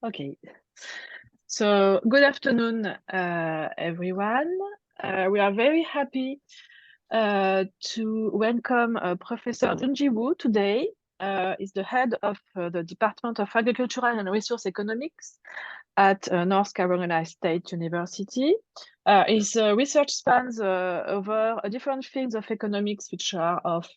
Okay. So good afternoon, everyone. We are very happy to welcome Professor Junji Wu today. Is the head of the Department of Agricultural and Resource Economics at North Carolina State University. His research spans over different fields of economics, which are of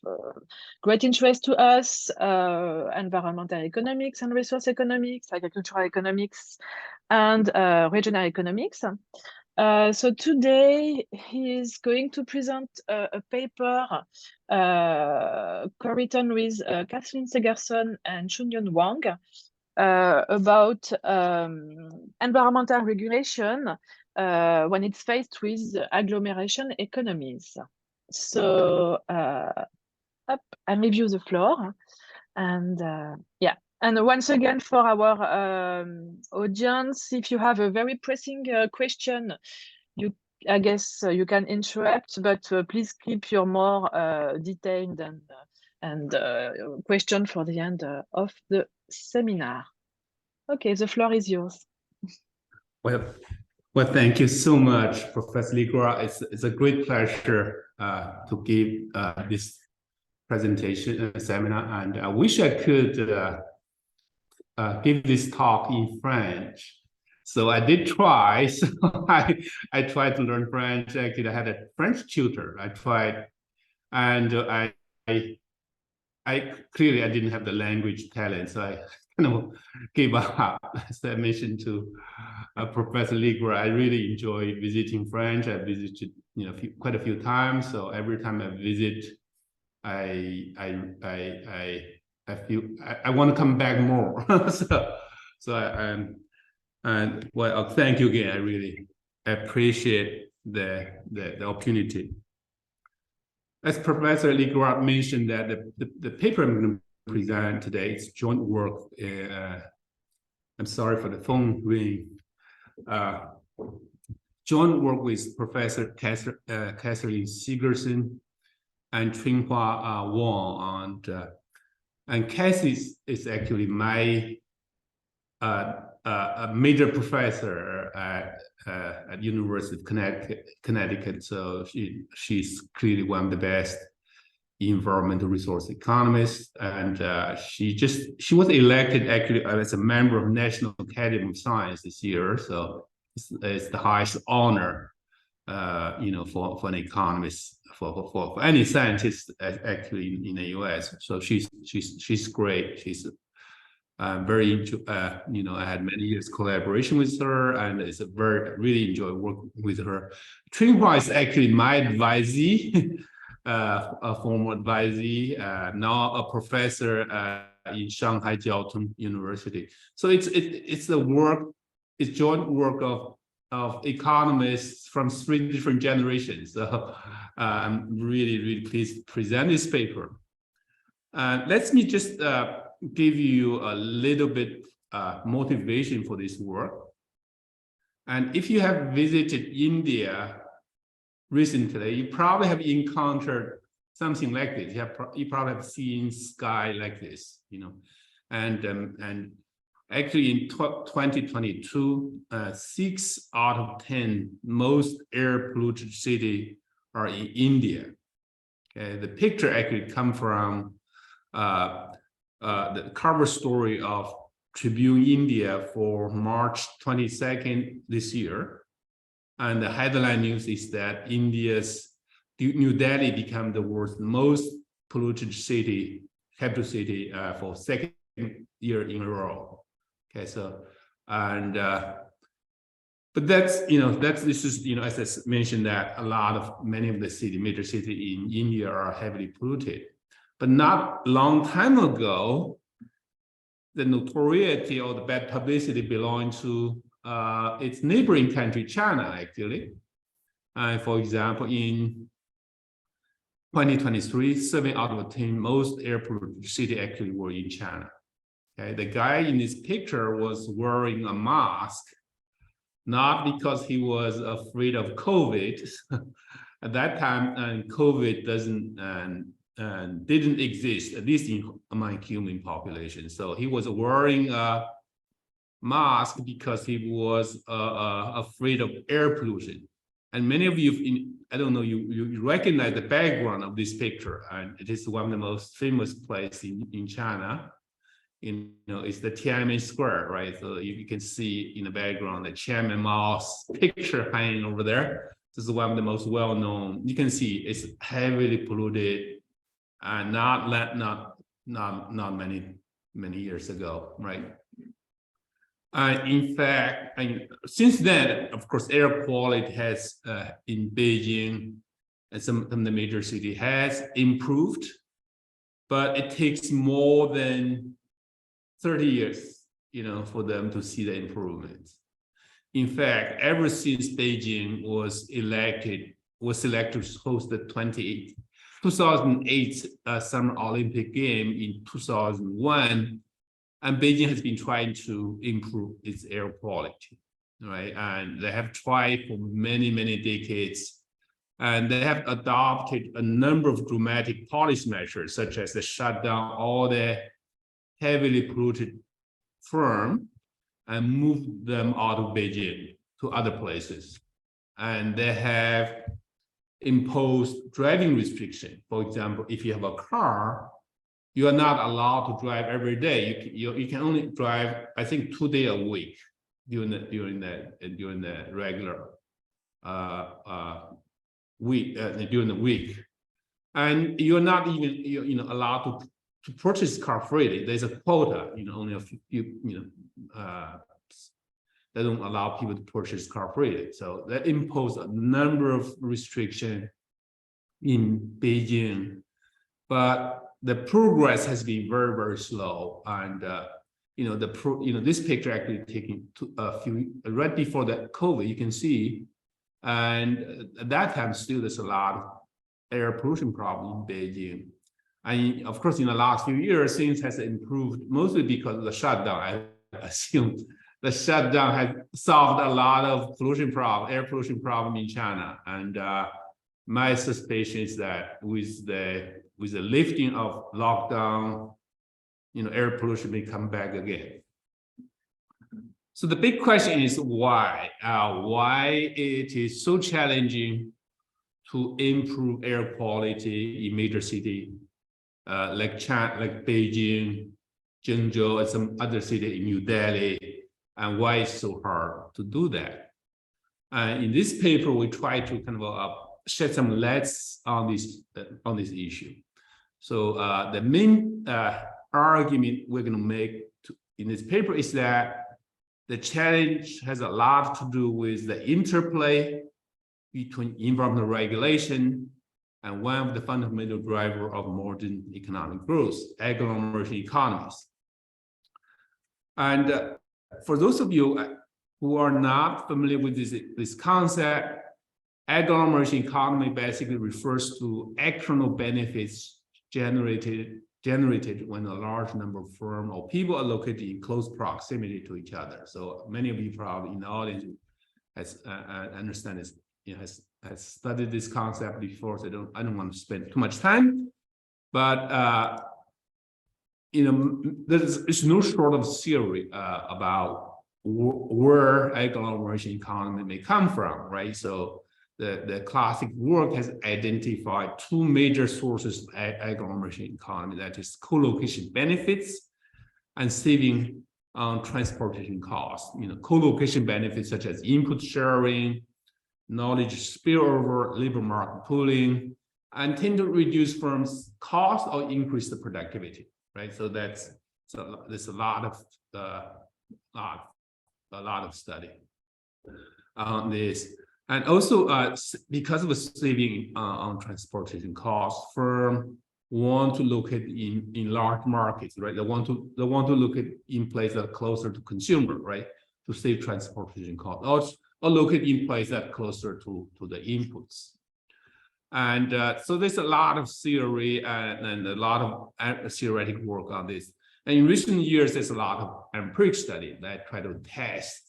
great interest to us: environmental economics and resource economics, agricultural economics, and regional economics. So today he is going to present a paper co-written with Kathleen Segerson and Chunyun Wang about environmental regulation when it's faced with agglomeration economies. So I leave you the floor. And yeah. And once again, for our audience, if you have a very pressing question, I guess you can interrupt, but please keep your more detailed and question for the end of the seminar. Okay, the floor is yours. Well, thank you so much, Professor Ligua. It's a great pleasure to give this presentation seminar, and I wish I could give this talk in French. So I did try. So I tried to learn French. Actually, I had a French tutor. I tried, and I clearly I didn't have the language talent, so I kind of gave up. As I mentioned to Professor Ligua, I really enjoy visiting France. I visited, quite a few times. So every time I visit, I feel I want to come back more. Well, thank you again. I really appreciate the opportunity. As Professor Ligua mentioned, that the paper I'm going to present today is joint work. I'm sorry for the phone ring. Joint work with Professor Kathleen Segerson and Tringhua Wang, and Cassie is actually my a major professor at University of Connecticut. So she's clearly one of the best environmental resource economists, and she was elected actually as a member of National Academy of Science this year. So it's the highest honor, for an economist, for any scientist actually in the U.S. So she's great. She's very into, I had many years collaboration with her, and really enjoy working with her. Tringhua is actually my advisee, a former advisee, now a professor in Shanghai Jiao Tong University. So it's joint work of economists from 3 different generations. So I'm really, really pleased to present this paper. Let me just give you a little bit motivation for this work. And if you have visited India recently, you probably have encountered something like this. You probably have seen sky like this, and actually in 2022, 6 out of 10 most air polluted cities are in India. Okay, the picture actually come from the cover story of Tribune India for March 22nd this year. And the headline news is that India's New Delhi became the world's most polluted capital city for 2nd year in a row. Okay, so, and, but this is, as I mentioned, that many of the major cities in India are heavily polluted. But not a long time ago, the notoriety or the bad publicity belonged to its neighboring country, China, actually. For example, in 2023, 7 out of 10 most air polluted cities actually were in China. Okay, the guy in this picture was wearing a mask, not because he was afraid of COVID. At that time, COVID didn't exist, at least among human population. So he was wearing a mask because he was afraid of air pollution. And many of you, I don't know, you recognize the background of this picture, and it is one of the most famous places in China. It's the Tiananmen Square, right? So you can see in the background the Chairman Mao's picture hanging over there. This is one of the most well-known. You can see it's heavily polluted, and not many years ago, right? In fact, since then, of course, air quality has in Beijing and some of the major cities has improved, but it takes more than 30 years, for them to see the improvements. In fact, ever since Beijing was selected to host the 2008 Summer Olympic Game in 2001, and Beijing has been trying to improve its air quality, right? And they have tried for many, many decades, and they have adopted a number of dramatic policy measures, such as the shutdown all the heavily polluted firm and move them out of Beijing to other places. And they have imposed driving restriction. For example, if you have a car, you are not allowed to drive every day. You can only drive, I think, 2 days a week during the regular during the week, and you're not even allowed to purchase car freely. There's a quota, only a few, they don't allow people to purchase car freely. So that imposed a number of restrictions in Beijing, but the progress has been very, very slow. And this picture actually taken right before the COVID, you can see, and at that time still there's a lot of air pollution problem in Beijing. And of course, in the last few years, things has improved mostly because of the shutdown. I assume the shutdown has solved a lot of air pollution problem in China. And my suspicion is that with the lifting of lockdown, air pollution may come back again. So the big question is why? Why it is so challenging to improve air quality in major cities like Beijing, Zhengzhou, and some other cities in New Delhi, and why it's so hard to do that? In this paper, we try to kind of shed some lights on this issue. So the main argument we're going to make in this paper is that the challenge has a lot to do with the interplay between environmental regulation and one of the fundamental drivers of modern economic growth, agglomeration economies. And for those of you who are not familiar with this concept, agglomeration economy basically refers to external benefits generated when a large number of firms or people are located in close proximity to each other. So many of you probably in the audience has understand this, has studied this concept before. So I don't want to spend too much time, but there's no sort of theory about where agglomeration economy may come from, right? So the classic work has identified two major sources of agglomeration economy, that is co-location benefits and saving on transportation costs. Co-location benefits such as input sharing, knowledge spillover, labor market pooling, and tend to reduce firms' cost or increase the productivity, right? So there's a lot of study on this. And also, because of the saving on transportation costs, firms want to locate in large markets, right? They want to locate in places that are closer to consumer, right? To save transportation costs, or locate in places that are closer to the inputs. And so there's a lot of theory and a lot of theoretical work on this. And in recent years, there's a lot of empirical study that try to test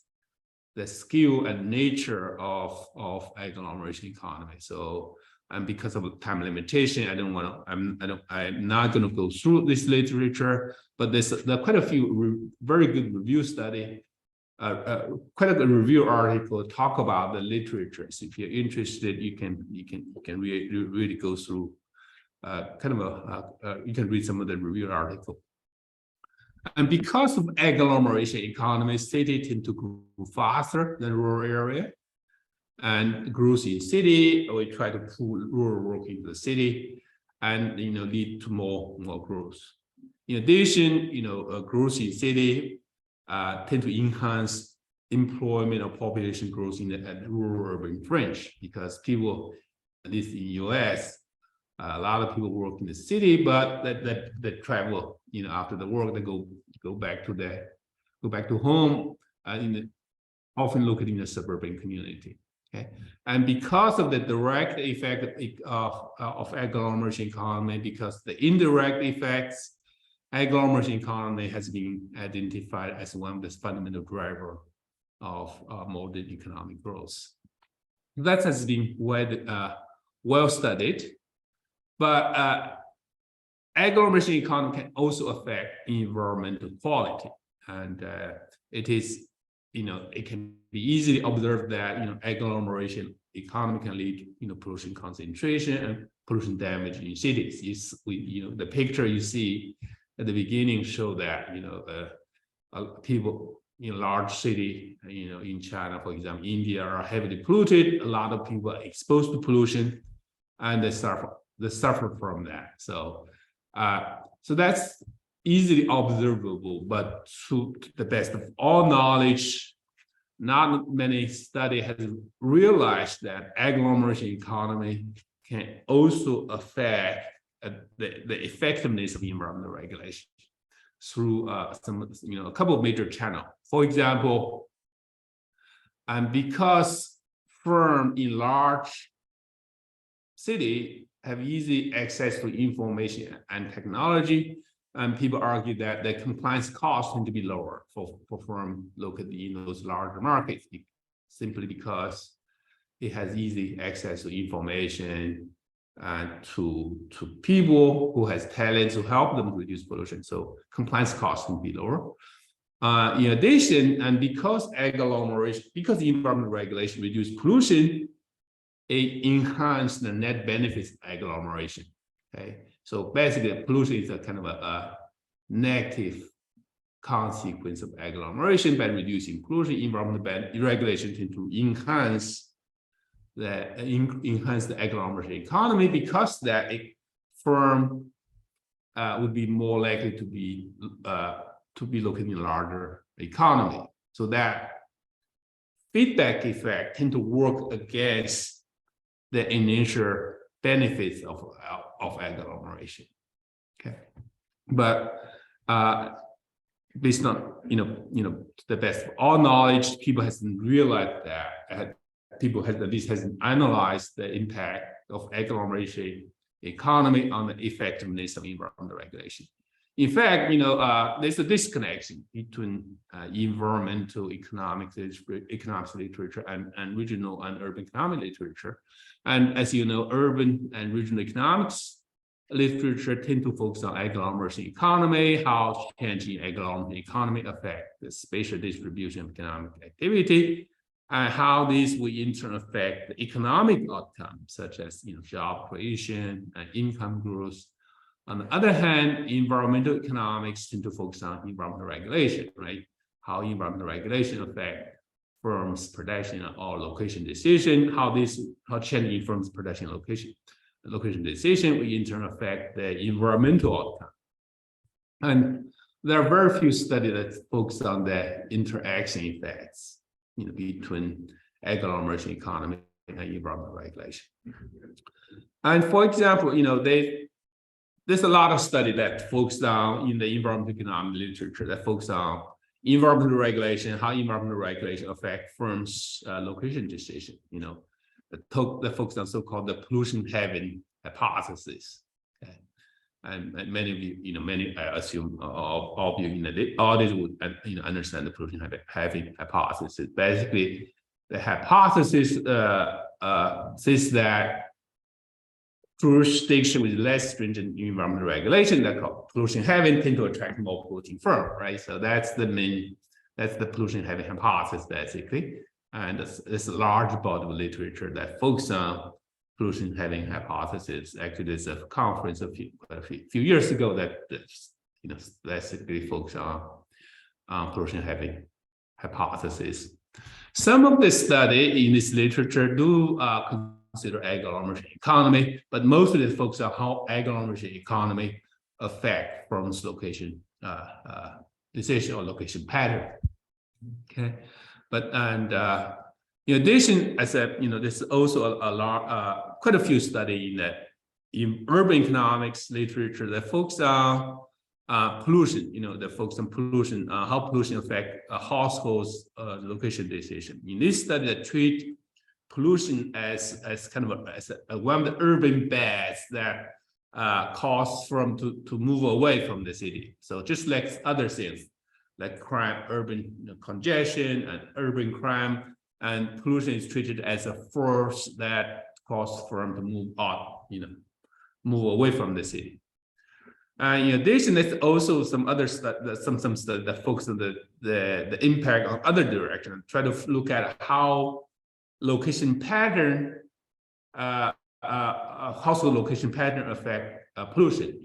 the skill and nature of agglomeration economy. So, and because of time limitation, I'm not going to go through this literature, but there are quite a few very good review study quite a good review article talk about the literature. So if you're interested, you can really go through you can read some of the review article. And because of agglomeration economy, cities tend to grow faster than rural area. And growth in city, we try to pull rural work into the city, and lead to more growth. In addition, growth in city tend to enhance employment or population growth in the rural-urban fringe, because people, at least in the U.S., a lot of people work in the city, but that travel, after the work, they go back to home, often located in the suburban community. Okay, and because of the direct effect of agglomeration economy, because the indirect effects, agglomeration economy has been identified as one of the fundamental drivers of modern economic growth. That has been well studied, but agglomeration economy can also affect environmental quality, and it can be easily observed that agglomeration economy can lead pollution concentration and pollution damage in cities. The picture you see at the beginning show that people in large city, in China, for example, India, are heavily polluted. A lot of people are exposed to pollution, and they suffer from that. So that's easily observable, but to the best of all knowledge, not many studies have realized that agglomeration economy can also affect the effectiveness of environmental regulation through a couple of major channels. For example, and because firms in large city have easy access to information and technology, and people argue that the compliance costs tend to be lower for firms located in those larger markets, simply because it has easy access to information and to people who has talents to help them reduce pollution. So compliance costs can be lower. In addition, and because environmental regulation reduce pollution, it enhances the net benefits of agglomeration. Okay, so basically, pollution is a kind of a negative consequence of agglomeration. By reducing pollution, environmental regulation tend to enhance the agglomeration economy, because that firm would be more likely to be located in a larger economy. So that feedback effect tend to work against the initial benefits of agglomeration. Okay, but based on the best of all knowledge, people hasn't realized that hasn't analyzed the impact of agglomeration economy on the effectiveness of environmental regulation. In fact, there's a disconnection between environmental economics literature and regional and urban economic literature. And as you know, urban and regional economics literature tend to focus on agglomeration economy, how changing agglomeration economy affect the spatial distribution of economic activity, and how these will in turn affect the economic outcomes, such as job creation and income growth. On the other hand, environmental economics tend to focus on environmental regulation, right? How environmental regulation affect firms' production or location decision, how changing firms' production location decision will in turn affect the environmental outcome. And there are very few studies that focus on the interaction effects between agglomeration economy and environmental regulation. And for example, there's a lot of study that focus on in the environmental economic literature that focus on environmental regulation, how environmental regulation affect firms' location decision. That focus on so-called the pollution heaven hypothesis. Okay, and many of you, I assume all of you in the audience would understand the pollution heaven hypothesis. Basically, the hypothesis says that jurisdiction with less stringent environmental regulation, that called pollution heaven, tend to attract more polluting firms, right? So that's the main That's the pollution-heavy hypothesis, basically. And this large body of literature that focuses on pollution-heavy hypothesis. Actually, there's a conference a few years ago that basically focused on pollution-heavy hypothesis. Some of the study in this literature do consider agglomeration economy, but mostly they focus on how agglomeration economy affect firms' location decision or location pattern. Okay, but in addition, I said, there's also quite a few studies in urban economics literature that focus on pollution, that focus on pollution, how pollution affect a household's location decision. In this study, that treat pollution as kind of one of the urban bads that cause firm to move away from the city. So just like other things, like crime, urban congestion and urban crime, and pollution is treated as a force that causes firm to move out, move away from the city. In addition, there's also some other some study that focus on the impact on other directions. Try to look at how location pattern, household location pattern affect pollution.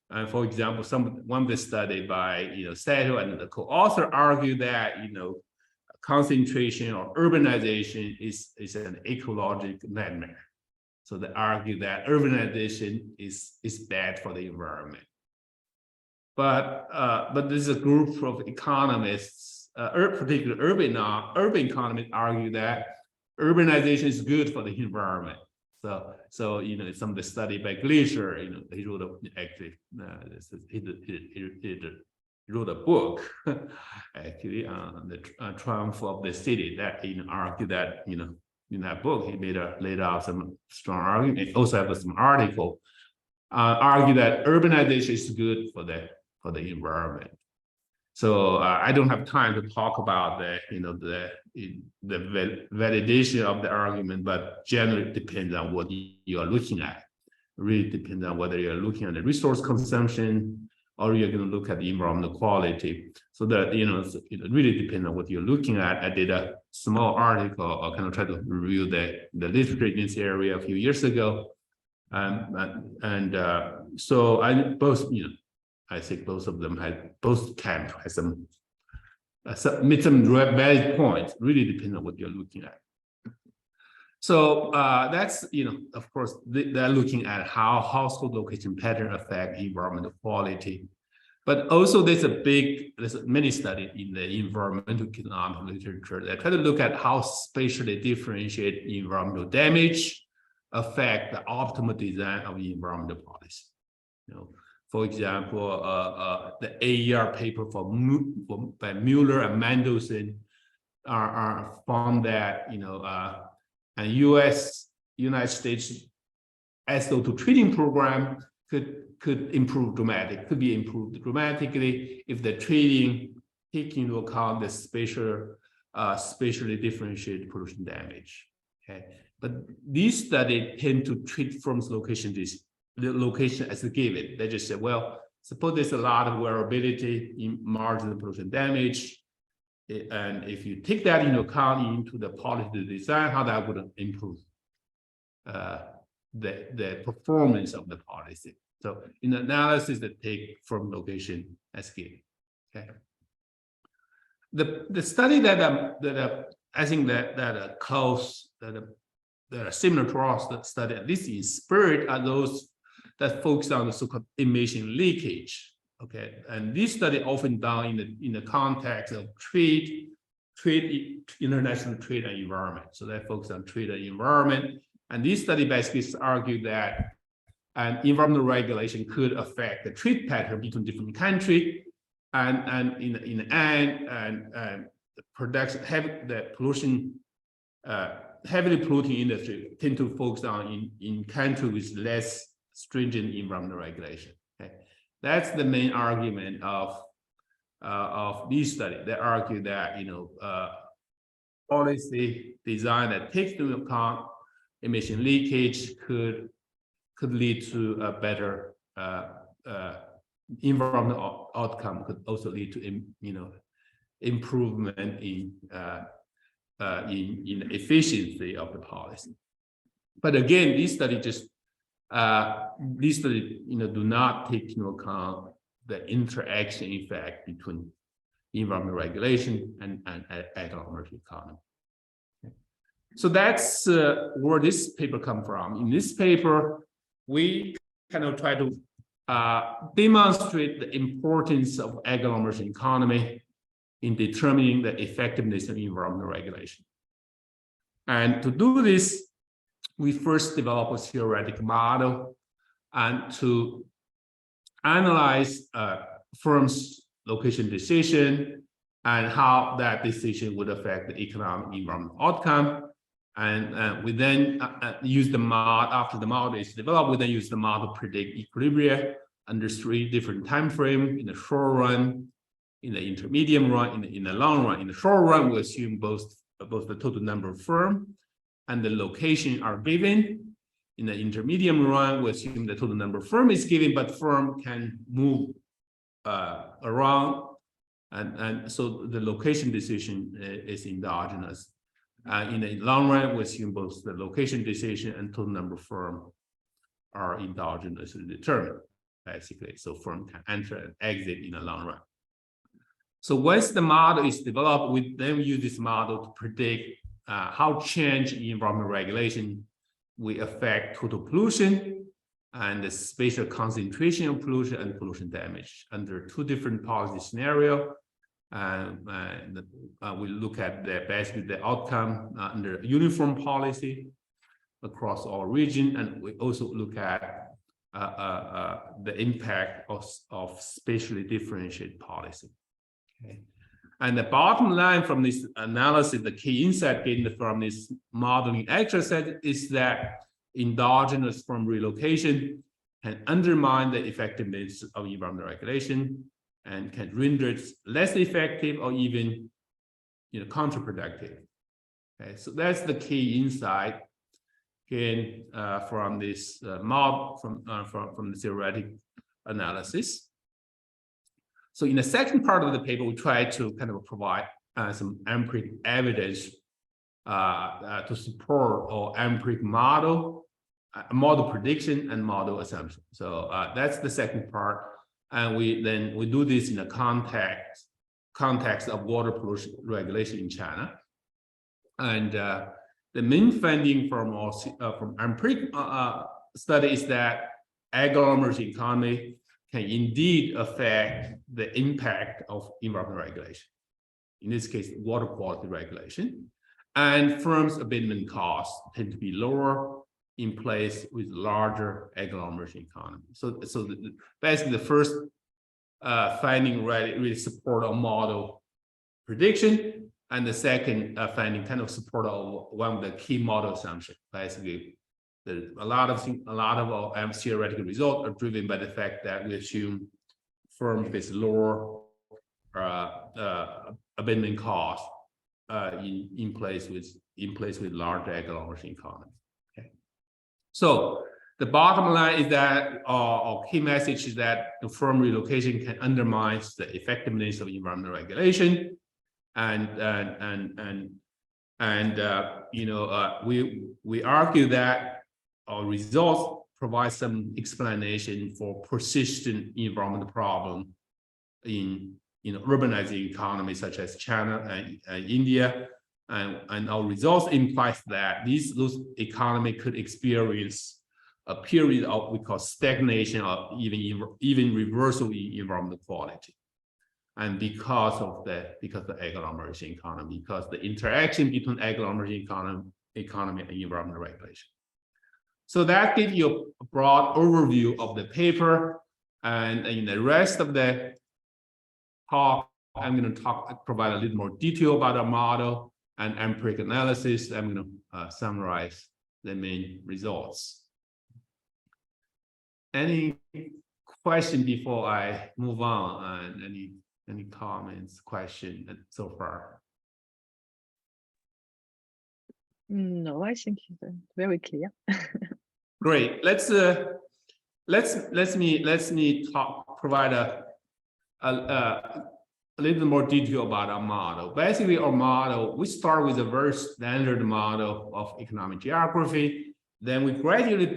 And for example, one of the study by Sato and the co-author argue that concentration or urbanization is an ecological nightmare. So they argue that urbanization is bad for the environment. But there's a group of economists, particularly urban economists, argue that urbanization is good for the environment. So some of the study by Glacier, he wrote he wrote a book actually on the triumph of the city that argue that in that book he laid out some strong argument. He also have some article argue that urbanization is good for the environment. So I don't have time to talk about the validation of the argument, but generally it depends on what you are looking at. It really depends on whether you're looking at the resource consumption or you're going to look at the environmental quality. So that it really depends on what you're looking at. I did a small article, I kind of tried to review the literature in this area a few years ago, so I think both camps had made some valid points. Really depends on what you're looking at. So that's of course they're looking at how household location pattern affect environmental quality, but also there's many studies in the environmental economic literature that try to look at how spatially differentiated environmental damage affect the optimal design of environmental policy. For example, the AER paper by Mueller and Mendelsohn are found that a United States SO2 treating program could be improved dramatically if the treating take into account the spatially differentiated pollution damage. Okay, but these studies tend to treat firms' the location as a given. They just say, well, suppose there's a lot of variability in marginal pollution damage, and if you take that into account into the policy design, how that would improve the performance of the policy. So in analysis, they take firm location as given. Okay. The study that I think that are close, that are similar to our study, at least in spirit, are those that focus on the so-called emission leakage. Okay, and this study often done in the context of international trade and environment. So they focus on trade and environment, and this study basically argue that an environmental regulation could affect the trade pattern between different countries, and in the end, and the production the pollution. Heavily polluting industry tend to focus on in countries with less stringent environmental regulation. Okay, that's the main argument of this study. They argue that policy design that takes into account emission leakage could lead to a better environmental outcome. Could also lead to improvement in efficiency of the policy. But again, these studies do not take into account the interaction effect between environmental regulation and agricultural economy. Okay. So that's where this paper comes from. In this paper, we kind of try to demonstrate the importance of agricultural economy in determining the effectiveness of environmental regulation. And to do this, we first develop a theoretical model and to analyze firms' location decision and how that decision would affect the economic environmental outcome. And we then use the model, after the model is developed, we then use the model to predict equilibria under 3 different time frames: in the short run, in the intermediate run, in the long run. In the short run, we assume both the total number of firms and the location are given. In the intermediate run, we assume the total number of firms is given, but firm can move around, and so the location decision is endogenous. In the long run, we assume both the location decision and total number of firms are endogenously determined, basically. So firm can enter and exit in the long run. So once the model is developed, we then use this model to predict how change in environmental regulation will affect total pollution and the spatial concentration of pollution and pollution damage under 2 different policy scenarios. We look at basically the outcome under uniform policy across all regions, and we also look at the impact of spatially differentiated policy. Okay. And the bottom line from this analysis, the key insight gained from this modeling exercise is that endogenous firm relocation can undermine the effectiveness of environmental regulation and can render it less effective or even counterproductive. Okay, so that's the key insight gained from this model, from the theoretic analysis. So in the second part of the paper, we try to kind of provide some empirical evidence to support our empirical model prediction and model assumption. So that's the second part. And we do this in the context of water pollution regulation in China. And the main finding from empirical study is that agricultural economy can indeed affect the impact of environmental regulation. In this case, water quality regulation. And firms' abatement costs tend to be lower in place with larger agricultural economy. So basically, the first finding really support a model prediction, and the second finding kind of support one of the key model assumptions. Basically, a lot of our theoretical results are driven by the fact that we assume firms with lower abatement costs in place with large agricultural economy. Okay. So the bottom line is that our key message is that the firm relocation can undermine the effectiveness of environmental regulation, we argue that our results provide some explanation for persistent environmental problem in urbanizing economies such as China and India, and our results implies that those economies could experience a period of what we call stagnation or even reversal in environmental quality, and because of the agglomeration economy, because the interaction between agglomeration economy and environmental regulation. So that gives you a broad overview of the paper, and in the rest of the talk, I'm going to provide a little more detail about our model and empirical analysis. I'm going to summarize the main results. Any question before I move on? Any comments, questions so far? No, I think it's very clear. Great. Let me provide a a little more detail about our model. Basically, our model, we start with a very standard model of economic geography. Then we gradually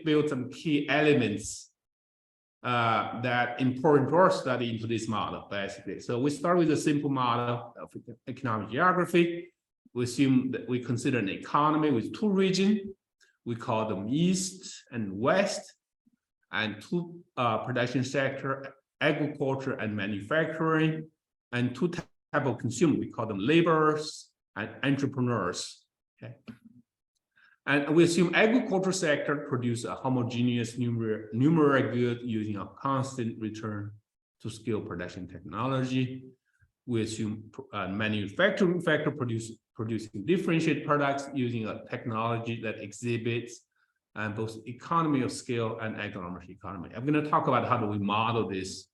build some key elements that important to our study into this model, basically. So we start with a simple model of economic geography. We assume that we consider an economy with two regions. We call them East and West, and two production sector, agriculture and manufacturing, and two types of consumer. We call them laborers and entrepreneurs. Okay. And we assume agriculture sector produce a homogeneous numeric good using a constant return to scale production technology. We assume manufacturing factor producing differentiated products using a technology that exhibits both economy of scale and agglomeration economy. I'm going to talk about how do we model this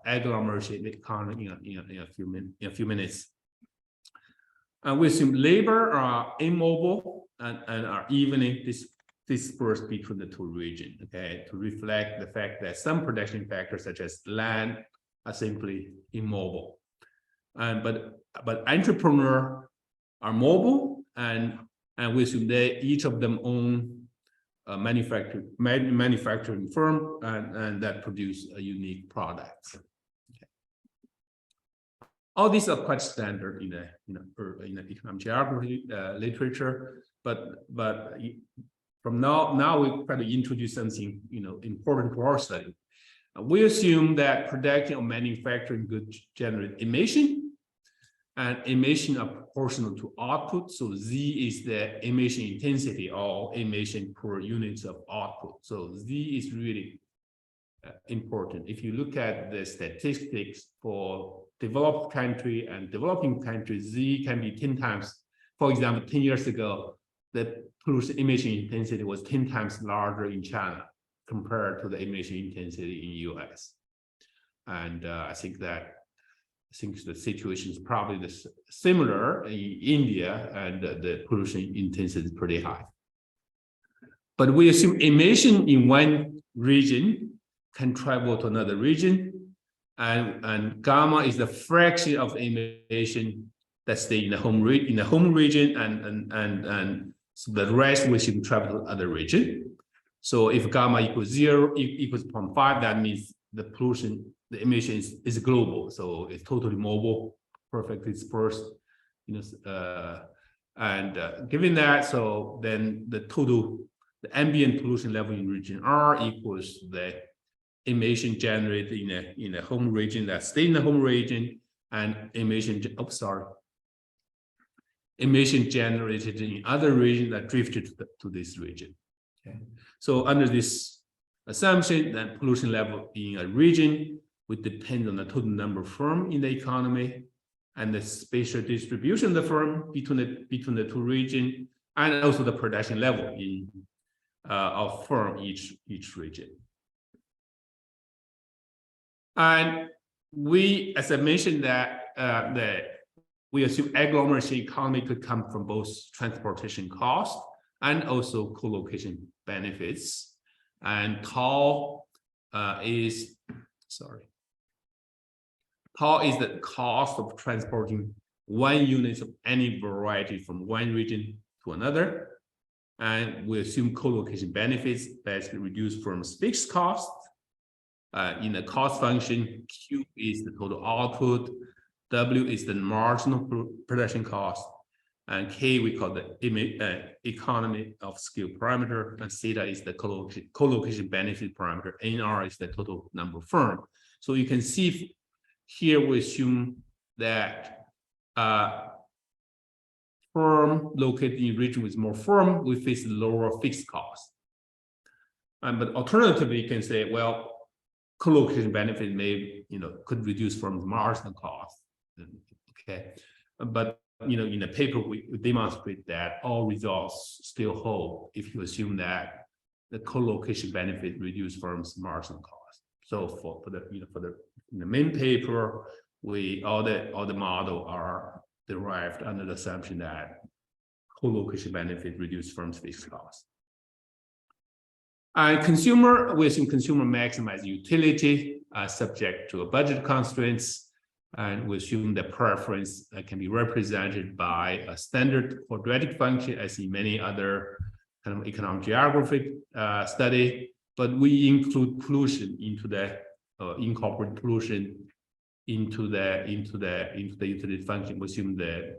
agglomeration economy in a few minutes. We assume labor are immobile and are evenly dispersed between the two regions, okay, to reflect the fact that some production factors such as land are simply immobile. But entrepreneurs are mobile, and we assume they each of them own a manufacturing firm and that produce a unique product. All these are quite standard in the economic geography literature, but from now we try to introduce something important to our study. We assume that production of manufacturing goods generate emission, and emission are proportional to output. So Z is the emission intensity or emission per units of output. So Z is really important. If you look at the statistics for developed country and developing countries, Z can be 10 times. For example, 10 years ago, the pollution emission intensity was 10 times larger in China compared to the emission intensity in US. And I think the situation is probably similar in India, and the pollution intensity is pretty high. But we assume emission in one region can travel to another region, and gamma is the fraction of emission that stay in the home region, and so the rest we should travel to other region. So if gamma equals 0, equals 0.5, that means the pollution, the emission is global, so it's totally mobile, perfectly dispersed. Given that, so then the ambient pollution level in region R equals the emission generated in a home region that stay in the home region, and emission generated in other region that drifted to this region. Okay. So under this assumption, that pollution level in a region would depend on the total number of firms in the economy and the spatial distribution of the firm between the two regions, and also the production level of firm each region. And we, as I mentioned, that we assume agglomeration economy could come from both transportation cost and also co-location benefits. And tau is the cost of transporting one unit of any variety from one region to another. And we assume co-location benefits basically reduce firm's fixed cost. In the cost function, Q is the total output, W is the marginal production cost, and K we call the economy of scale parameter, and theta is the co-location benefit parameter, NR is the total number of firm. So you can see here we assume that firm located in region with more firm, we face lower fixed cost. But alternatively, you can say, well, co-location benefit could reduce firm's marginal cost. Okay, but in the paper we demonstrate that all results still hold if you assume that the co-location benefit reduce firm's marginal cost. So for the main paper, all the model are derived under the assumption that co-location benefit reduce firm's fixed cost. And consumer, we assume consumer maximize utility subject to a budget constraints. And we assume the preference can be represented by a standard quadratic function, as in many other kind of economic geographic study. But we include pollution into the incorporate pollution into the utility function. We assume the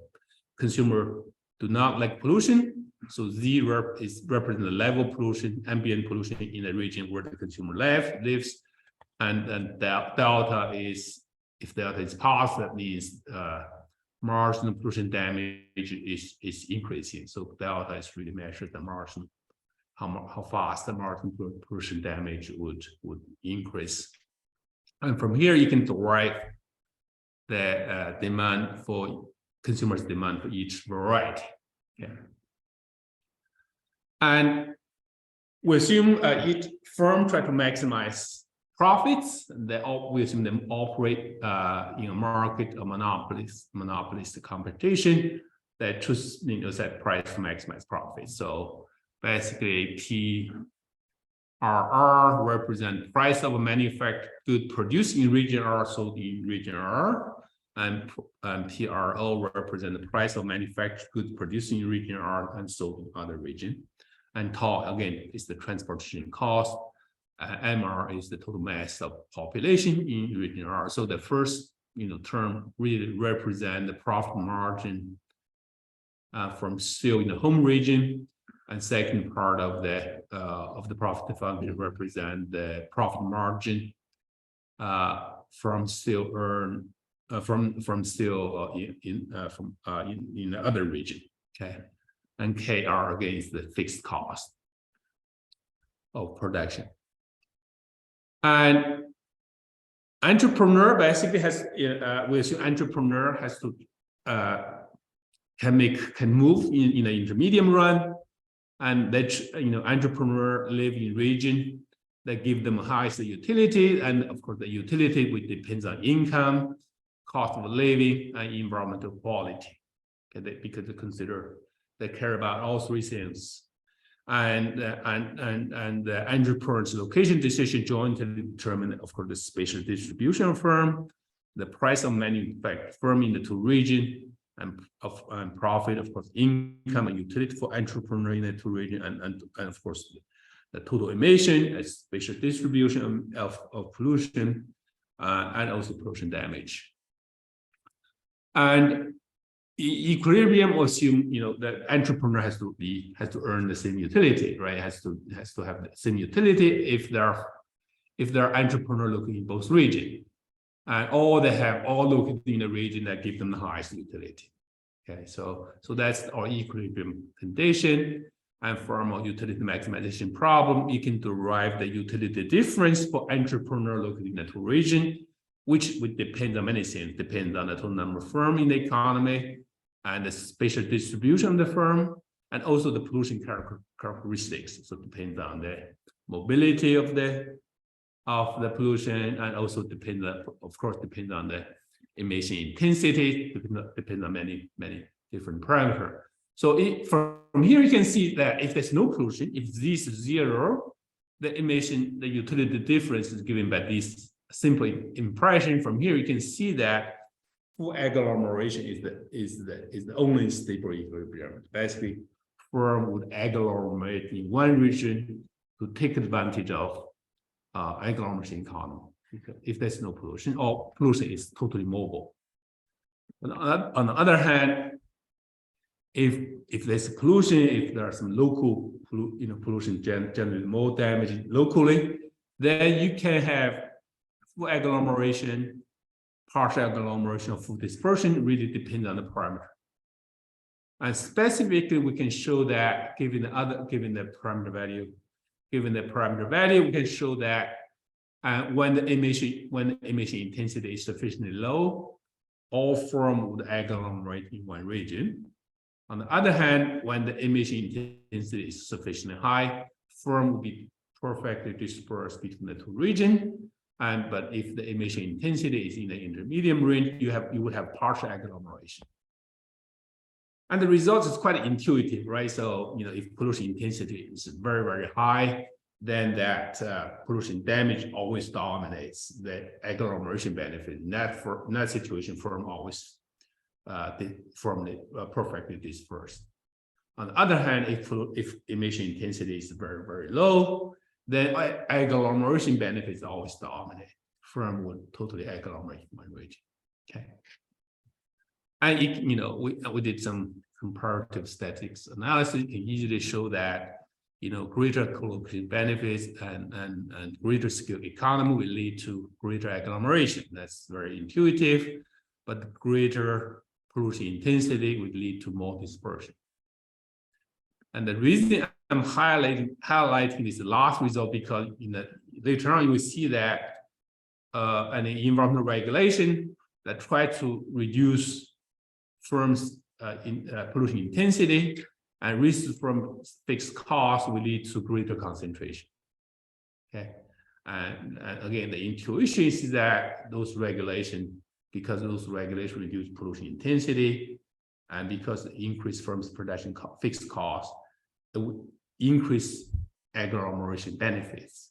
consumer do not like pollution, so Z is represent the level pollution, ambient pollution in the region where the consumer lives, and then delta is, if delta is positive, that means marginal pollution damage is increasing. So delta is really measured the margin, how fast the marginal pollution damage would increase. And from here, you can derive the demand for consumers' demand for each variety. Yeah. And we assume each firm try to maximize profits. We assume them operate in a market of monopolistic competition that choose set price to maximize profits. So basically, PRR represent price of a manufactured good produced in region R sold in region R, and PRO represent the price of manufactured goods produced in region R and sold in other region. And tau, again, is the transportation cost. MR is the total mass of population in region R. So the first term really represent the profit margin from sale in the home region, and second part of the profit function represent the profit margin from sale earned from sale in the other region. Okay, and KR again is the fixed cost of production. And entrepreneur basically has we assume entrepreneur has to can move in the intermediate run, and that entrepreneur live in region that give them highest utility, and of course the utility which depends on income, cost of living, and environmental quality. Okay, because they care about all three things. And the entrepreneur's location decision jointly determine, of course, the spatial distribution firm, the price of manufactured firm in the two regions, and profit, of course, income and utility for entrepreneur in the two regions, and of course, the total emission, spatial distribution of pollution, and also pollution damage. And equilibrium assume that entrepreneur has to earn the same utility, right? Has to have the same utility if they're entrepreneur looking in both regions, and they have all located in the region that give them the highest utility. Okay, so that's our equilibrium condition. And from a utility maximization problem, you can derive the utility difference for entrepreneur located in the two region, which would depend on many things. Depends on the total number of firms in the economy, and the spatial distribution of the firm, and also the pollution characteristics. So it depends on the mobility of the pollution, and also depends on the emission intensity, depends on many different parameters. So from here you can see that if there's no pollution, if Z is 0, the utility difference is given by this simple impression. From here you can see that full agglomeration is the only stable equilibrium. Basically, firm would agglomerate in one region to take advantage of agglomeration economy. If there's no pollution, or pollution is totally mobile. On the other hand, if there's pollution, if there are some local pollution generally more damage locally, then you can have full agglomeration, partial agglomeration, or full dispersion. Really depends on the parameter. And specifically, we can show that given the parameter value, we can show that when the emission intensity is sufficiently low, all firms would agglomerate in one region. On the other hand, when the emission intensity is sufficiently high, firm will be perfectly dispersed between the two regions. But if the emission intensity is in the intermediate range, you would have partial agglomeration. And the result is quite intuitive, right? So if pollution intensity is very, very high, then that pollution damage always dominates the agglomeration benefit. In that situation, firm always perfectly dispersed. On the other hand, if emission intensity is very, very low, then agglomeration benefits always dominate. Firm would totally agglomerate one region. Okay. And we did some comparative statistics analysis. You can easily show that greater collocation benefits and greater scale economy will lead to greater agglomeration. That's very intuitive, but greater pollution intensity would lead to more dispersion. And the reason I'm highlighting this last result because later on you will see that an environmental regulation that try to reduce firms' pollution intensity and risks from fixed costs will lead to greater concentration. Okay, and again, the intuition is that because those regulations reduce pollution intensity, and because the increased firms' production fixed costs, it would increase agglomeration benefits,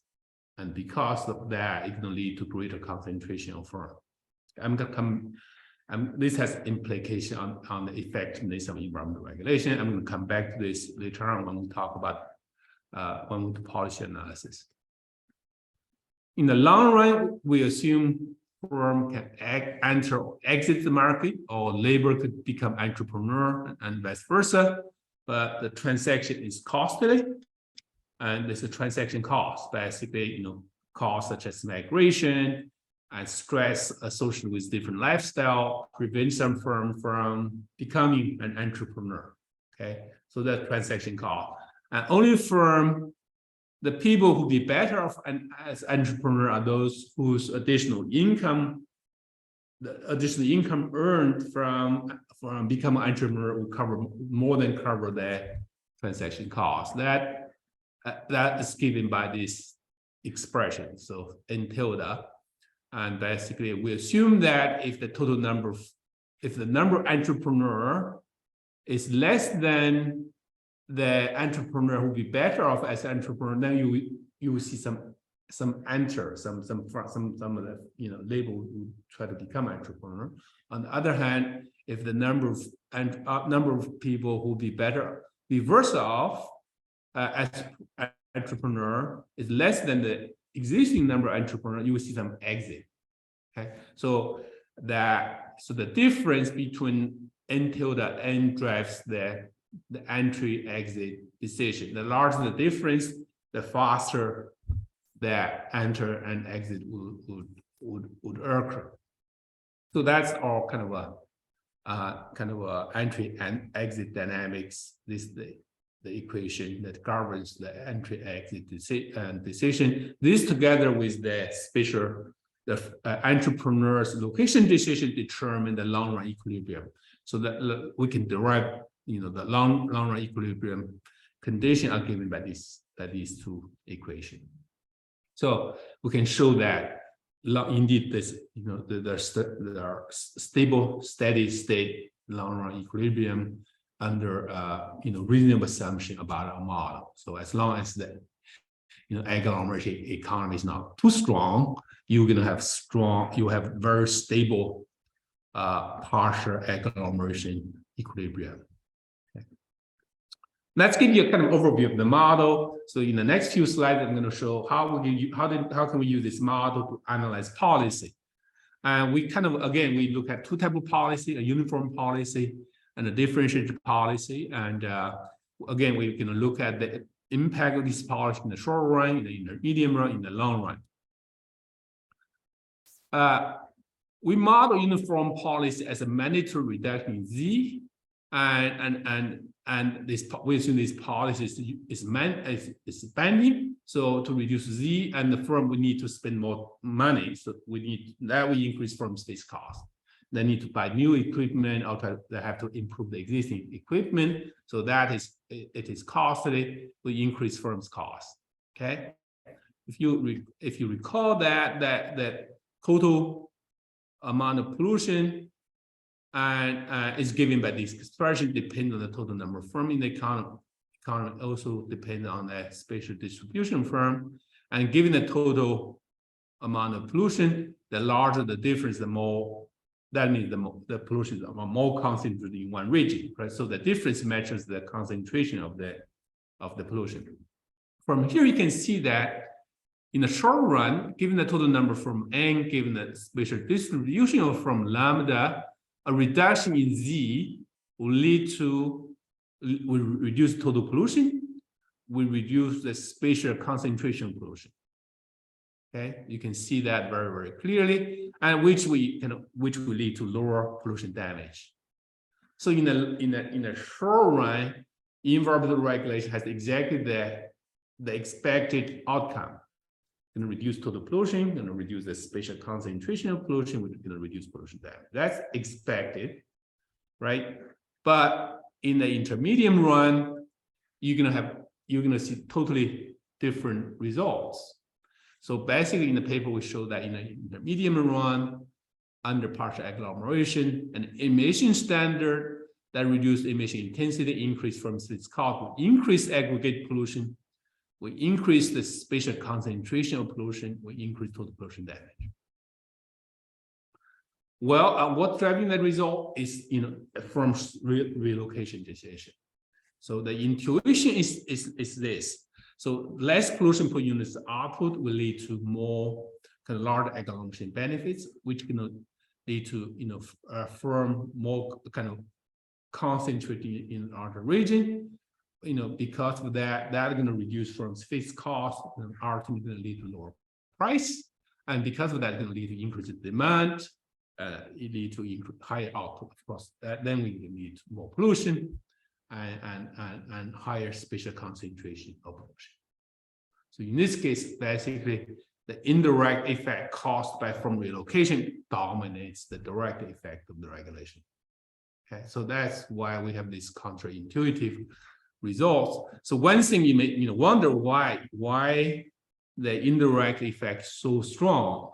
and because of that, it can lead to greater concentration of firms. This has implication on the effectiveness of environmental regulation. I'm going to come back to this later on when we talk about when we do policy analysis. In the long run, we assume firm can enter or exit the market, or labor could become entrepreneur and vice versa. But the transaction is costly, and there's a transaction cost, basically, costs such as migration and stress associated with different lifestyle prevent some firm from becoming an entrepreneur. Okay, so that transaction cost, and only the people who be better off as entrepreneur are those whose additional income earned from becoming an entrepreneur will more than cover their transaction cost. That is given by this expression, so N tilde. And basically, we assume that if the number of entrepreneur is less than the entrepreneur who will be better off as an entrepreneur, then you will see some of the labor who try to become entrepreneur. On the other hand, if the number of people who will be worse off as entrepreneur is less than the existing number of entrepreneurs, you will see some exit. Okay, so the difference between N tilde N drives the entry exit decision. The larger the difference, the faster that enter and exit would occur. So that's all kind of a entry and exit dynamics. This the equation that governs the entry exit decision. This together with the entrepreneur's location decision determine the long run equilibrium. So that we can derive the long run equilibrium condition are given by these two equations. So we can show that indeed there are stable, steady state long run equilibrium under reasonable assumption about our model. So as long as the agglomeration economy is not too strong, you're going to have very stable partial agglomeration equilibrium. Okay. Let's give you a kind of overview of the model. So in the next few slides, I'm going to show how can we use this model to analyze policy. And we we look at two types of policy: a uniform policy and a differentiated policy. And again, we can look at the impact of this policy in the short run, in the medium run, in the long run. We model uniform policy as a mandatory reduction in Z, and we assume this policy is spending. So to reduce Z, and the firm will need to spend more money. So we increase firm space cost. They need to buy new equipment, or they have to improve the existing equipment. So it is costly. We increase firm's cost. Okay, if you recall that total amount of pollution and is given by this expression depends on the total number of firms in the economy also depends on the spatial distribution firm. And given the total amount of pollution, the larger the difference, the more, that means the pollution is more concentrated in one region, right? So the difference measures the concentration of the pollution. From here, you can see that in the short run, given the total number from n, given the spatial distribution from lambda, a reduction in z will lead to, will reduce total pollution, will reduce the spatial concentration of pollution. Okay, you can see that very, very clearly, and which will lead to lower pollution damage. So in the short run, environmental regulation has exactly the expected outcome. Going to reduce total pollution, going to reduce the spatial concentration of pollution, which is going to reduce pollution damage. That's expected, right? But in the intermediate run, you're going to see totally different results. So basically, in the paper, we show that in the intermediate run, under partial agglomeration, an emission standard that reduced emission intensity, increase from its cost, will increase aggregate pollution, we increase the spatial concentration of pollution, we increase total pollution damage. Well, what's driving that result is, from relocation decision. So the intuition is this. So less pollution per unit output will lead to more kind of large agglomeration benefits, which can lead to firm more kind of concentrated in larger region. Because of that, that's going to reduce firm's fixed cost and ultimately going to lead to lower price. And because of that, it's going to lead to increased demand. It leads to higher output, of course. Then we need more pollution and higher spatial concentration of pollution. So in this case, basically, the indirect effect caused by firm relocation dominates the direct effect of the regulation. Okay, so that's why we have this counterintuitive results. So one thing you may wonder why the indirect effect is so strong,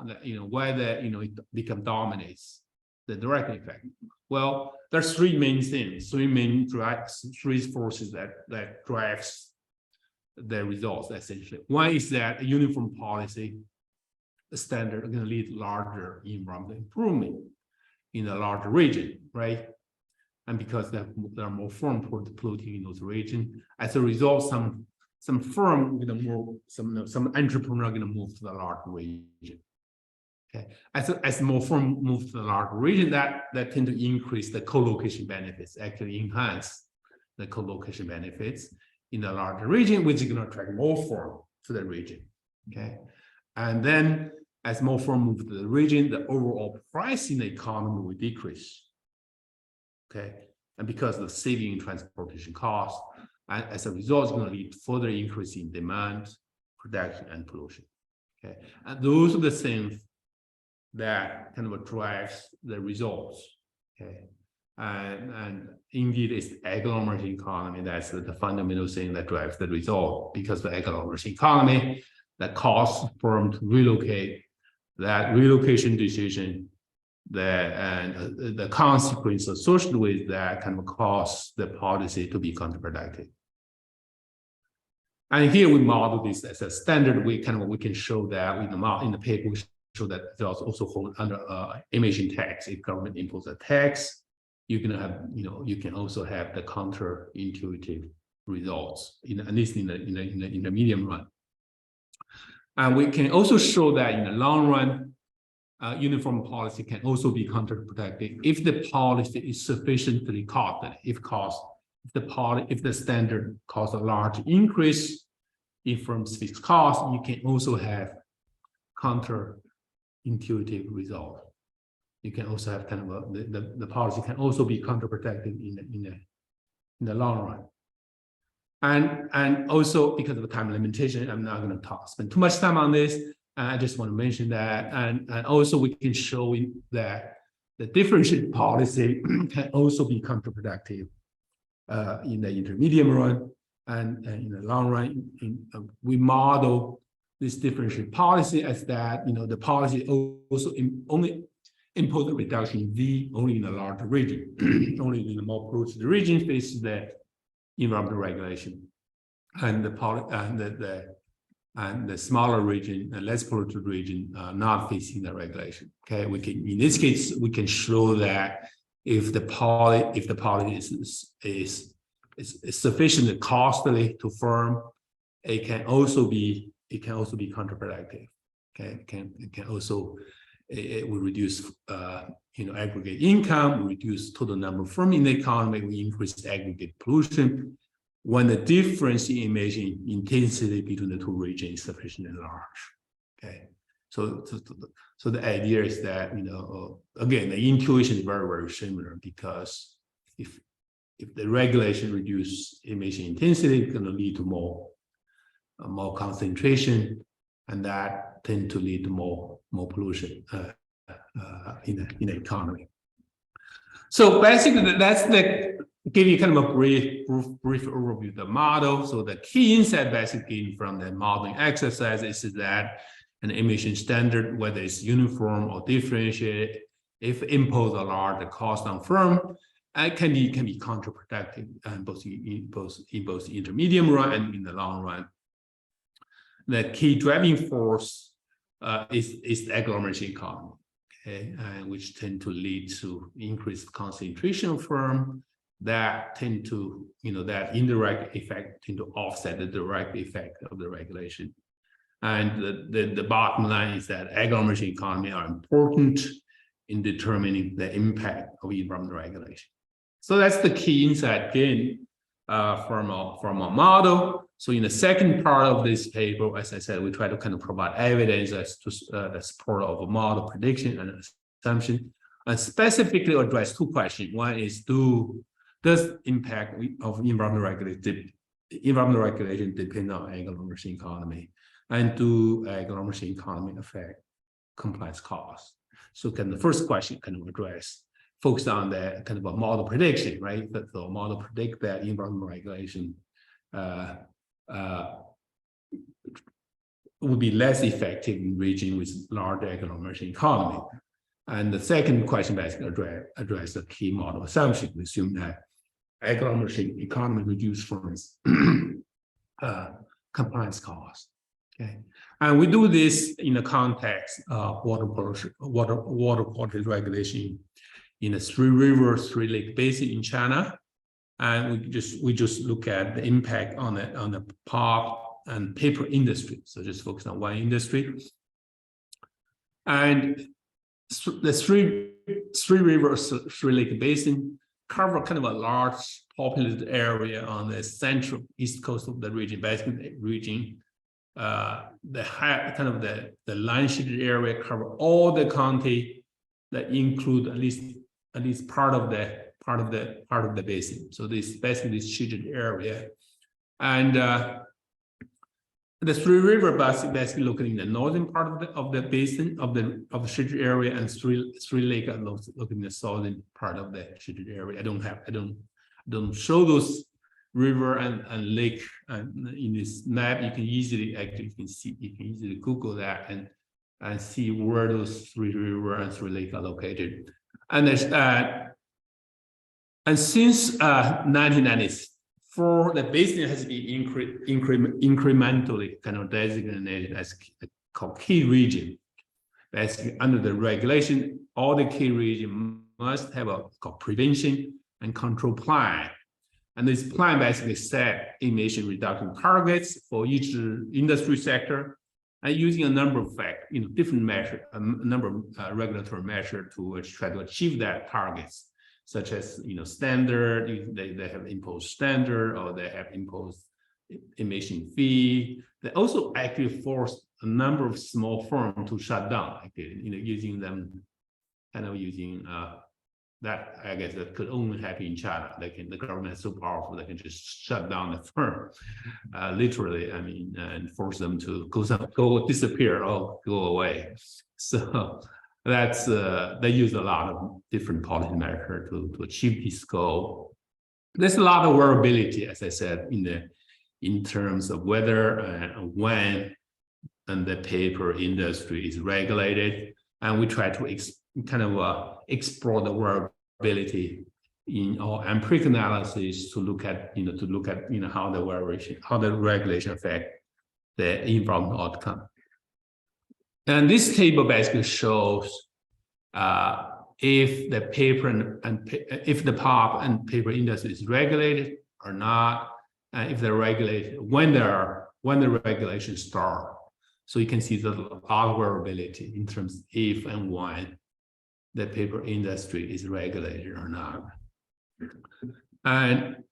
why it become dominates the direct effect. Well, there's three main things, three forces that drives the results essentially. One is that a uniform policy standard are going to lead to larger environmental improvement in a larger region, right? And because there are more firm polluting in those regions, as a result, some firm going to move, some entrepreneur going to move to the large region. Okay, as more firm move to the large region, that tend to increase the co-location benefits, actually enhance the co-location benefits in the larger region, which is going to attract more firm to the region. Okay, and then as more firm move to the region, the overall price in the economy will decrease. Okay, and because of the saving in transportation costs, and as a result, it's going to lead to further increase in demand, production, and pollution. Okay, and those are the things that kind of drives the results. Okay, and indeed, it's the agglomeration economy that's the fundamental thing that drives the result, because the agglomeration economy that causes firm to relocate, that relocation decision, and the consequence associated with that kind of cause the policy to be counterproductive. And here we model this as a standard. We can show that in the paper, we show that it also hold under emission tax. If government imposes a tax, you can have, you can also have the counterintuitive results at least in the medium run. And we can also show that in the long run, uniform policy can also be counterproductive if the policy is sufficiently costly. If the standard causes a large increase in firm's fixed cost, you can also have counterintuitive result. You can also have kind of the policy can also be counterproductive in the long run. And also because of the time limitation, I'm not going to spend too much time on this. I just want to mention that, and also we can show that the differentiated policy can also be counterproductive in the intermediate run, and in the long run. We model this differentiated policy as that the policy also only impose a reduction in V only in a larger region, only in the more polluted region faces the environmental regulation. and the smaller region, the less polluted region, not facing the regulation. Okay, we can, in this case, we can show that if the policy is sufficiently costly to firm, it can also be counterproductive. Okay, it can also, it will reduce aggregate income, reduce total number of firms in the economy, we increase aggregate pollution when the difference in emission intensity between the two regions is sufficiently large. Okay, so the idea is that, again, the intuition is very, very similar, because if the regulation reduce emission intensity, it's going to lead to more concentration, and that tend to lead to more pollution in the economy. So basically, that's give you kind of a brief overview of the model. So the key insight basically from the modeling exercise is that an emission standard, whether it's uniform or differentiated, if impose a large cost on firm, it can be counterproductive, both in the intermediate run and in the long run. The key driving force is the agglomeration economy, okay, which tend to lead to increased concentration of firm that tend to, that indirect effect tend to offset the direct effect of the regulation. And the bottom line is that agglomeration economy are important in determining the impact of environmental regulation. So that's the key insight again from a model. So in the second part of this paper, as I said, we try to kind of provide evidence as to the support of a model prediction and assumption, and specifically address two questions. One is, does impact of environmental regulation depend on agglomeration economy? And do agglomeration economy affect compliance costs? So the first question kind of focus on the kind of a model prediction, right? That the model predict that environmental regulation would be less effective in region with large agglomeration economy. And the second question basically address the key model assumption. We assume that agglomeration economy reduce firms' compliance costs. Okay, and we do this in the context of water quality regulation in the Three Rivers, Three Lake Basin in China, and we just look at the impact on the pulp and paper industry. So just focus on one industry, and the Three Rivers, Three Lake Basin cover kind of a large populated area on the central east coast of the region. Basically, the region, the line shaded area cover all the county that include at least part of the basin. So this basically this shaded area, and the Three River basically located in the northern part of the basin of the shaded area, and Three Lake are located in the southern part of the shaded area. I don't show those river and lake in this map. You can easily Google that and see where those Three River and Three Lake are located. And there's and since 1994, the basin has been incrementally kind of designated as called key region. Basically, under the regulation, all the key region must have a prevention and control plan. And this plan basically set emission reduction targets for each industry sector, and using a number of different measures, a number of regulatory measures to try to achieve that targets, such as standard. They have imposed standard, or they have imposed emission fee. They also actually forced a number of small firms to shut down, using that, I guess, that could only happen in China. The government is so powerful, they can just shut down the firm, literally, and force them to go disappear or go away. So that's, they use a lot of different policy measures to achieve this goal. There's a lot of variability, as I said, in terms of whether and when and the paper industry is regulated, and we try to explore the variability in our empirical analysis to look at how the variation, how the regulation affect the environmental outcome. And this table basically shows if the paper if the pulp and paper industry is regulated or not, and if they're regulated, when the regulations start. So you can see the lot of variability in terms of if and when the paper industry is regulated or not. And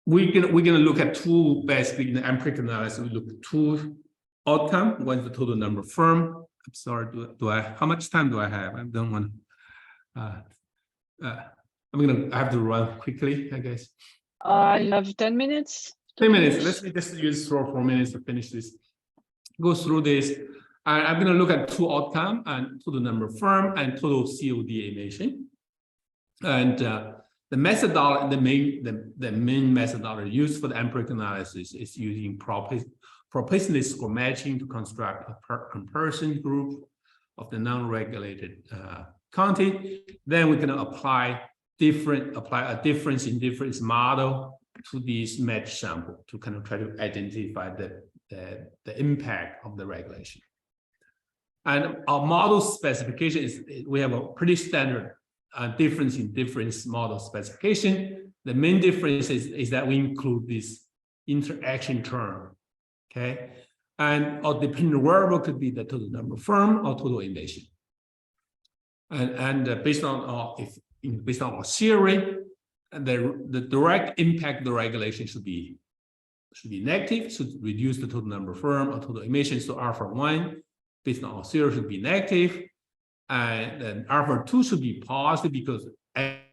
we're gonna look at two, basically in the empirical analysis, we look at two outcome. One is the total number of firm. I'm sorry, how much time do I have? I don't want I have to run quickly, I guess. You have 10 minutes. 10 minutes. Let's just use 3 or 4 minutes to finish this. Go through this. And I'm going to look at two outcomes, and total number of firm and total COD emission. And the methodology, the main methodology used for the empirical analysis is using propensity score matching to construct a comparison group of the non-regulated county. Then we're going to apply a difference in difference model to this match sample to kind of try to identify the impact of the regulation. And our model specification is, we have a pretty standard difference in difference model specification. The main difference is that we include this interaction term, okay? And our dependent variable could be the total number of firm or total emission. And based on our theory, the direct impact of the regulation should be negative, should reduce the total number of firm or total emissions. So alpha 1, based on our theory, should be negative. And then alpha 2 should be positive because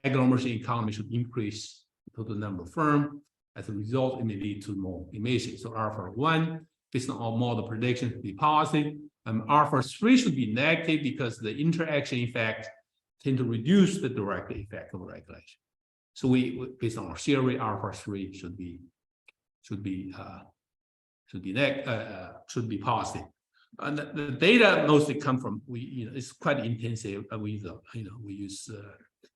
agglomeration economy should increase the total number of firm. As a result, it may lead to more emissions. So alpha 1, based on our model prediction, should be positive. Alpha 3 should be negative because the interaction effect tend to reduce the direct effect of regulation. So we based on our theory, alpha 3 should be positive. And the data mostly come from, it's quite intensive. We use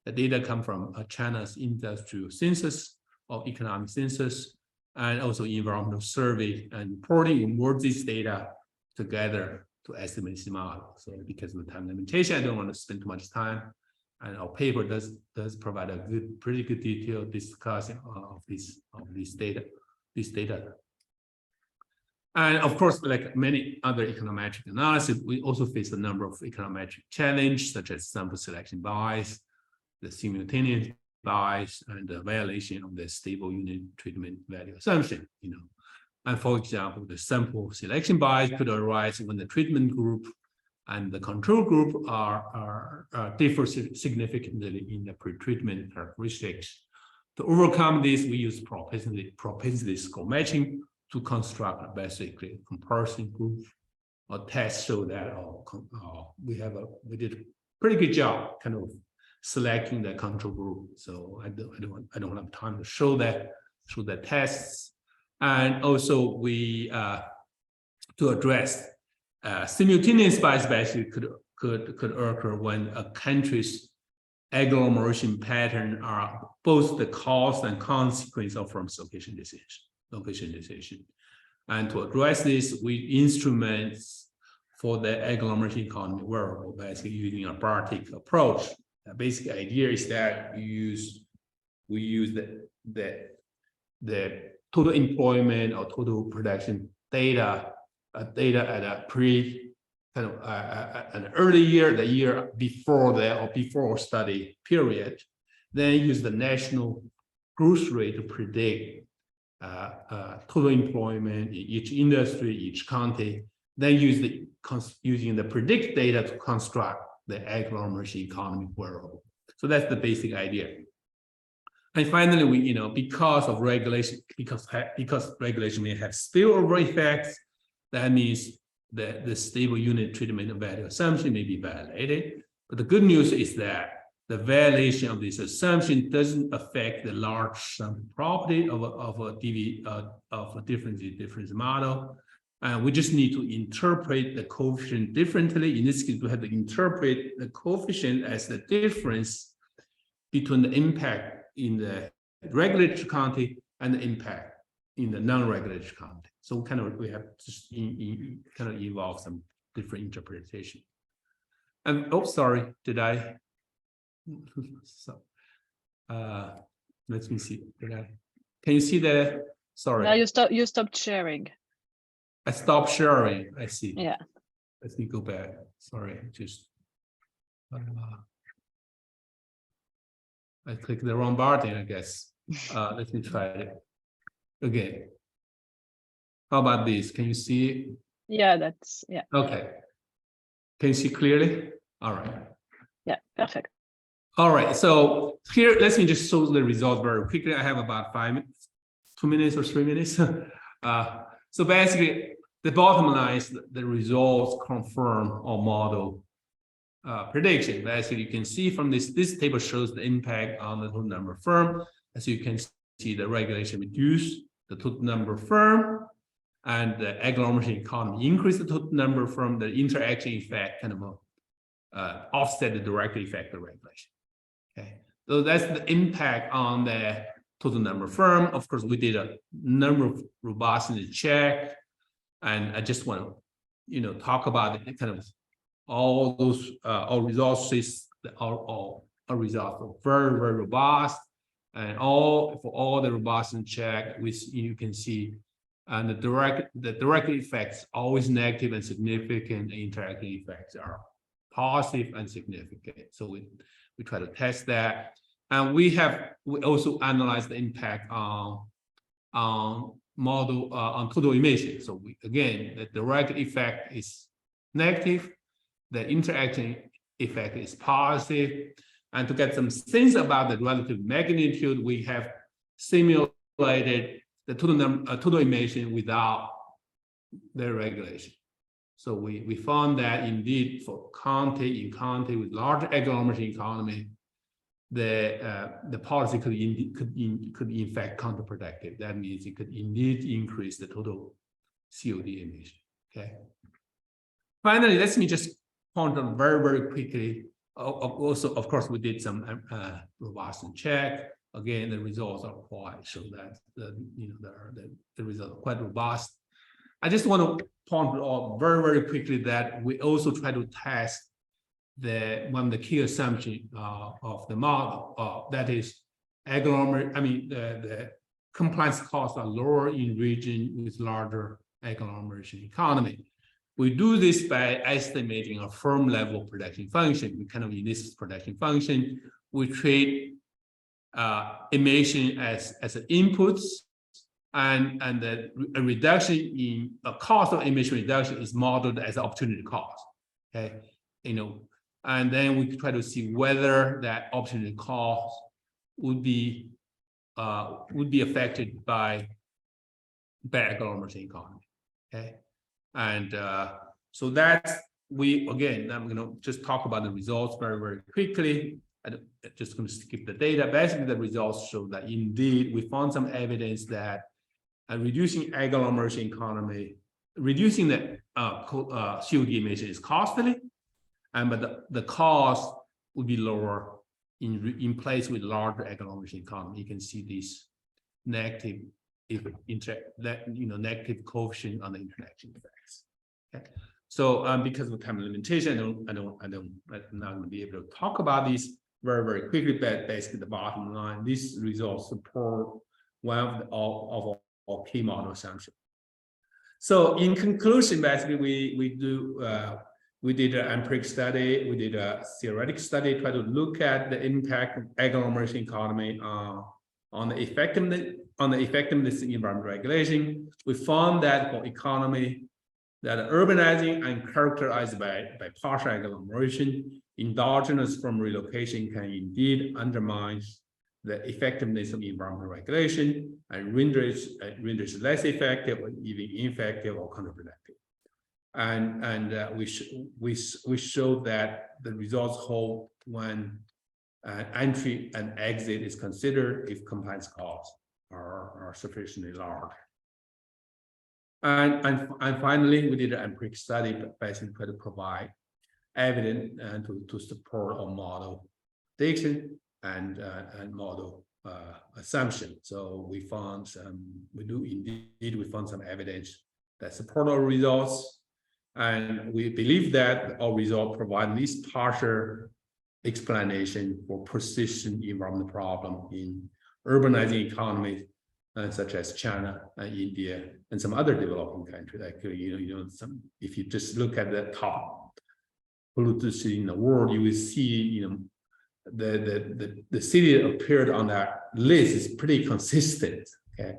the data come from China's industrial census or economic census, and also environmental survey, and reporting and merge this data together to estimate this model. So because of the time limitation, I don't want to spend too much time. And our paper does provide a pretty good detailed discussion of this data. And of course, like many other econometric analysis, we also face a number of econometric challenges, such as sample selection bias, the simultaneous bias, and the violation of the stable unit treatment value assumption. And for example, the sample selection bias could arise when the treatment group and the control group differ significantly in the pretreatment characteristics. To overcome this, we use propensity score matching to construct basically a comparison group. Our tests show that we did a pretty good job kind of selecting the control group. So I don't have time to show that tests. And also we to address simultaneous bias basically could occur when a country's agglomeration pattern are both the cause and consequence of firm's location decision. And to address this, we instruments for the agglomeration economy variable, basically using a Bartik approach. The basic idea is that we use the total employment or total production data at a an early year, the year before study period, then use the national growth rate to predict total employment in each industry, each county, then using the predict data to construct the agglomeration economy variable. So that's the basic idea. And finally, because regulation may have spillover effects, that means that the stable unit treatment value assumption may be violated. But the good news is that the violation of this assumption doesn't affect the large sum property of a difference model. And we just need to interpret the coefficient differently. In this case, we have to interpret the coefficient as the difference between the impact in the regulated county and the impact in the non-regulated county. So we have just kind of evolve some different interpretation. And oh, sorry, did I? So, let me see. Can you see the? Sorry. Now you stopped sharing. I stopped sharing. I see. Yeah. Let me go back. Sorry, just I clicked the wrong button, I guess. Let me try it again. How about this? Can you see it? Yeah, that's yeah. Okay. Can you see clearly? All right. Yeah, perfect. All right. So here, let me just show the result very quickly. I have about 5 minutes, 2 minutes or 3 minutes. So basically, the bottom line is the results confirm our model prediction. Basically, you can see from this table shows the impact on the total number of firm. As you can see, the regulation reduced the total number of firm, and the agglomeration economy increased the total number of firm. The interaction effect kind of offset the direct effect of regulation. Okay, so that's the impact on the total number of firm. Of course, we did a number of robustness check, and I just want to, talk about the kind of all those our results our results are very, very robust, and for all the robustness check, you can see, and the direct effects always negative and significant. The interacting effects are positive and significant. So we try to test that, and we also analyze the impact on model on total emission. So again, the direct effect is negative, the interaction effect is positive, and to get some sense about the relative magnitude, we have simulated the total emission without the regulation. So we found that indeed for county with large agglomeration economy, the policy could in fact counterproductive. That means it could indeed increase the total COD emission. Okay. Finally, let me just point out very, very quickly. Also, of course, we did some robustness check. Again, the results are quite show that the results are quite robust. I just want to point out very, very quickly that we also try to test one of the key assumptions of the model, that is the compliance costs are lower in region with larger agglomeration economy. We do this by estimating a firm level production function. We kind of in this production function, we treat emission as an inputs, and a reduction in a cost of emission reduction is modeled as opportunity cost. Okay, and then we try to see whether that opportunity cost would be affected by agglomeration economy. Okay, and so that's again, I'm going to just talk about the results very, very quickly. I'm just going to skip the data. Basically, the results show that indeed we found some evidence that reducing agglomeration economy, reducing the COD emission is costly, but the cost would be lower in place with larger agglomeration economy. You can see this negative negative coefficient on the interaction effects. Okay, so because of time limitation, I'm not going to be able to talk about these very, very quickly. But basically, the bottom line, these results support one of our key model assumptions. So in conclusion, basically, we did an empirical study, we did a theoretical study, try to look at the impact of agglomeration economy on the effectiveness in environmental regulation. We found that for economy that urbanizing and characterized by partial agglomeration, endogenous from relocation can indeed undermine the effectiveness of environmental regulation and renders less effective or even ineffective or counterproductive. And we showed that the results hold when entry and exit is considered if compliance costs are sufficiently large. And finally, we did an empirical study basically to provide evidence and to support our model prediction. and model assumption. So we found we found some evidence that support our results, and we believe that our results provide at least partial explanation for persistent environmental problem in urbanizing economies such as China and India and some other developing countries. Like if you just look at the top polluters in the world, you will see the city that appeared on that list is pretty consistent. Okay,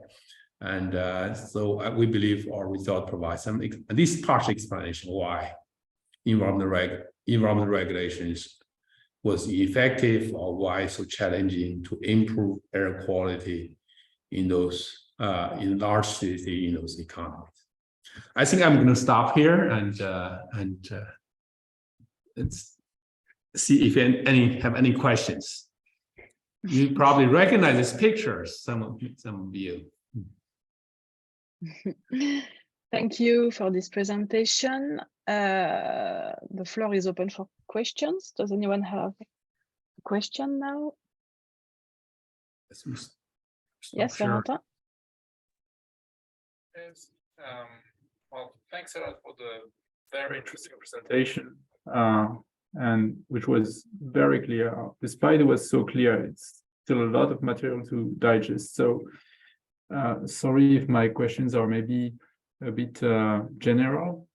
and so we believe our result provides some at least partial explanation why environmental regulations was effective, or why it's so challenging to improve air quality in those in large cities in those economies. I think I'm going to stop here and let's see if any have any questions. You probably recognize these pictures, some of you. Thank you for this presentation. The floor is open for questions. Does anyone have a question now? Yes, Valentin. Yes. Well, thanks a lot for the very interesting presentation, and which was very clear. Despite it was so clear, it's still a lot of material to digest. So sorry if my questions are maybe a bit general,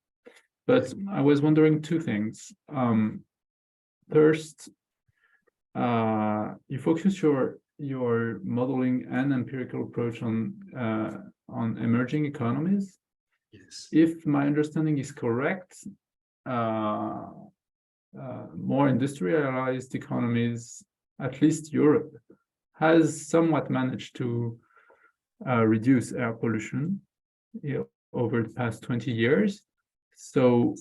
but I was wondering two things. First, you focus your modeling and empirical approach on emerging economies. Yes. If my understanding is correct, more industrialized economies, at least Europe, has somewhat managed to reduce air pollution over the past 20 years. So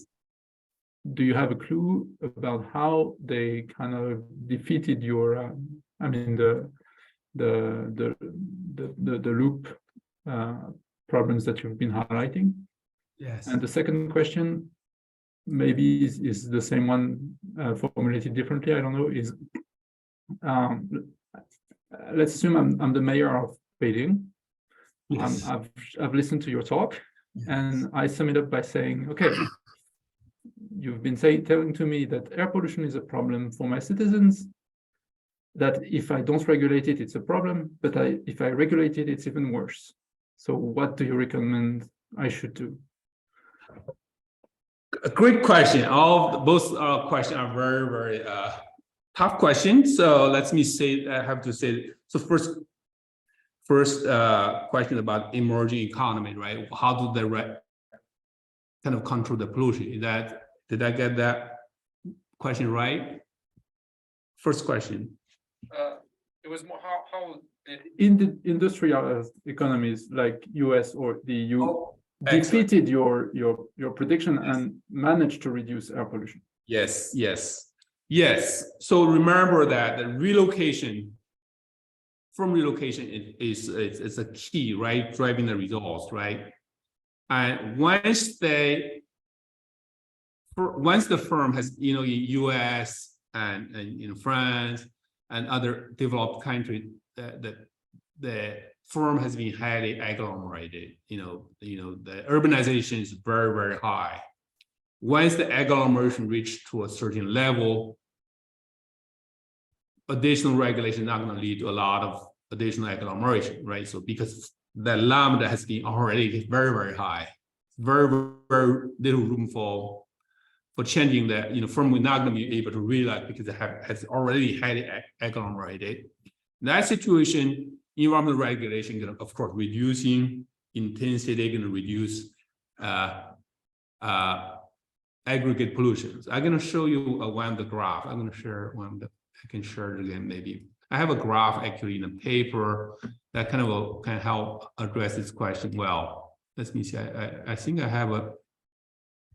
do you have a clue about how they kind of defeated your, the loop problems that you've been highlighting? Yes. And the second question maybe is the same one formulated differently. I don't know. Is let's assume I'm the mayor of Beijing. Yes. I've listened to your talk, yes, and I sum it up by saying, okay, you've been telling to me that air pollution is a problem for my citizens, that if I don't regulate it, it's a problem, but if I regulate it, it's even worse. So what do you recommend I should do? A great question. Both questions are very, very tough questions. So let me say, I have to say, so first question about emerging economy, right? How do they kind of control the pollution? Did I get that question right? First question. It was more how did in the industrialized economies like US or the EU defeated your prediction, yes, and managed to reduce air pollution? Yes. So remember that the relocation is a key, right? Driving the results, right? And once the firm has, in US and in France and other developed countries, the firm has been highly agglomerated. The urbanization is very, very high. Once the agglomeration reaches to a certain level, additional regulation is not going to lead to a lot of additional agglomeration, right? So because the lambda has been already very, very high, very, very little room for changing that. Firm will not going to be able to realize because it has already highly agglomerated. In that situation, environmental regulation going to, of course, reducing intensity, going to reduce aggregate pollution. So I'm going to show you one of the graph. I'm going to share one that I can share it again. Maybe I have a graph actually in a paper that kind of can help address this question well. Let me see. I think I have a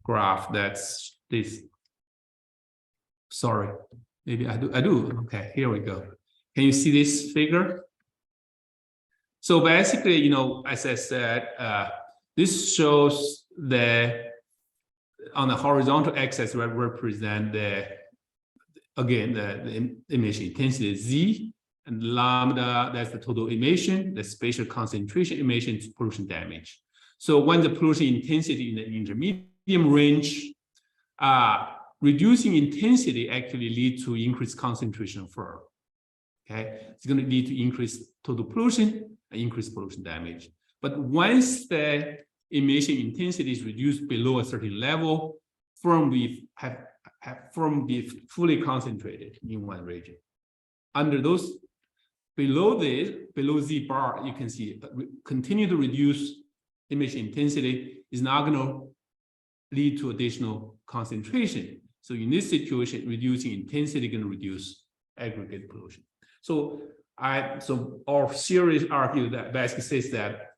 graph that's this. Sorry, maybe I do. Okay, here we go. Can you see this figure? So basically, as I said, this shows on the horizontal axis represent the again, the emission intensity Z, and lambda, that's the total emission, the spatial concentration emission is pollution damage. So when the pollution intensity in the intermediate range, reducing intensity actually leads to increased concentration of firm. Okay, it's going to lead to increased total pollution and increased pollution damage. But once the emission intensity is reduced below a certain level, firm will be fully concentrated in one region. Under those, below Z bar, you can see continue to reduce emission intensity is not going to lead to additional concentration. So in this situation, reducing intensity can reduce aggregate pollution. So our theory argue that basically says that,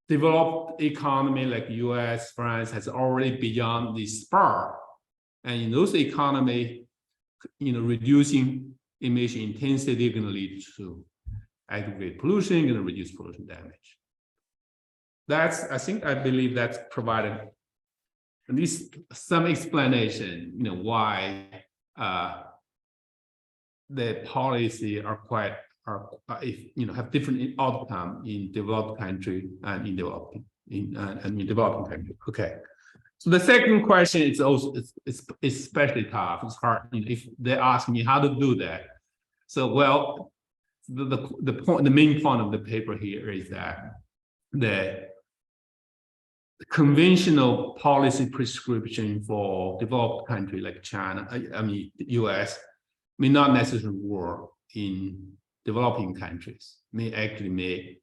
developed economy like US, France has already beyond this bar. And in those economy, reducing emission intensity is going to lead to aggregate pollution, going to reduce pollution damage. I believe that's provided at least some explanation, why the policy have different outcome in developed country and in developing country. Okay. So the second question is also it's especially tough. It's hard if they ask me how to do that. So well, the main point of the paper here is that the conventional policy prescription for developed country like China, US, may not necessarily work in developing countries. May actually make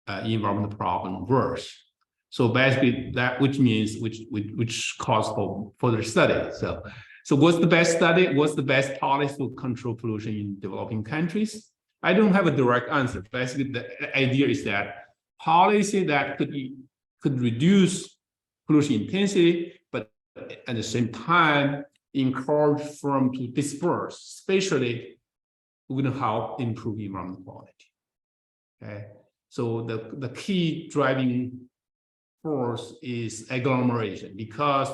environmental problem worse. So basically, which calls for further study. So what's the best study? What's the best policy to control pollution in developing countries? I don't have a direct answer. Basically, the idea is that policy that could reduce pollution intensity, but at the same time encourage firms to disperse, especially we're going to help improve environmental quality. Okay, so the key driving force is agglomeration, because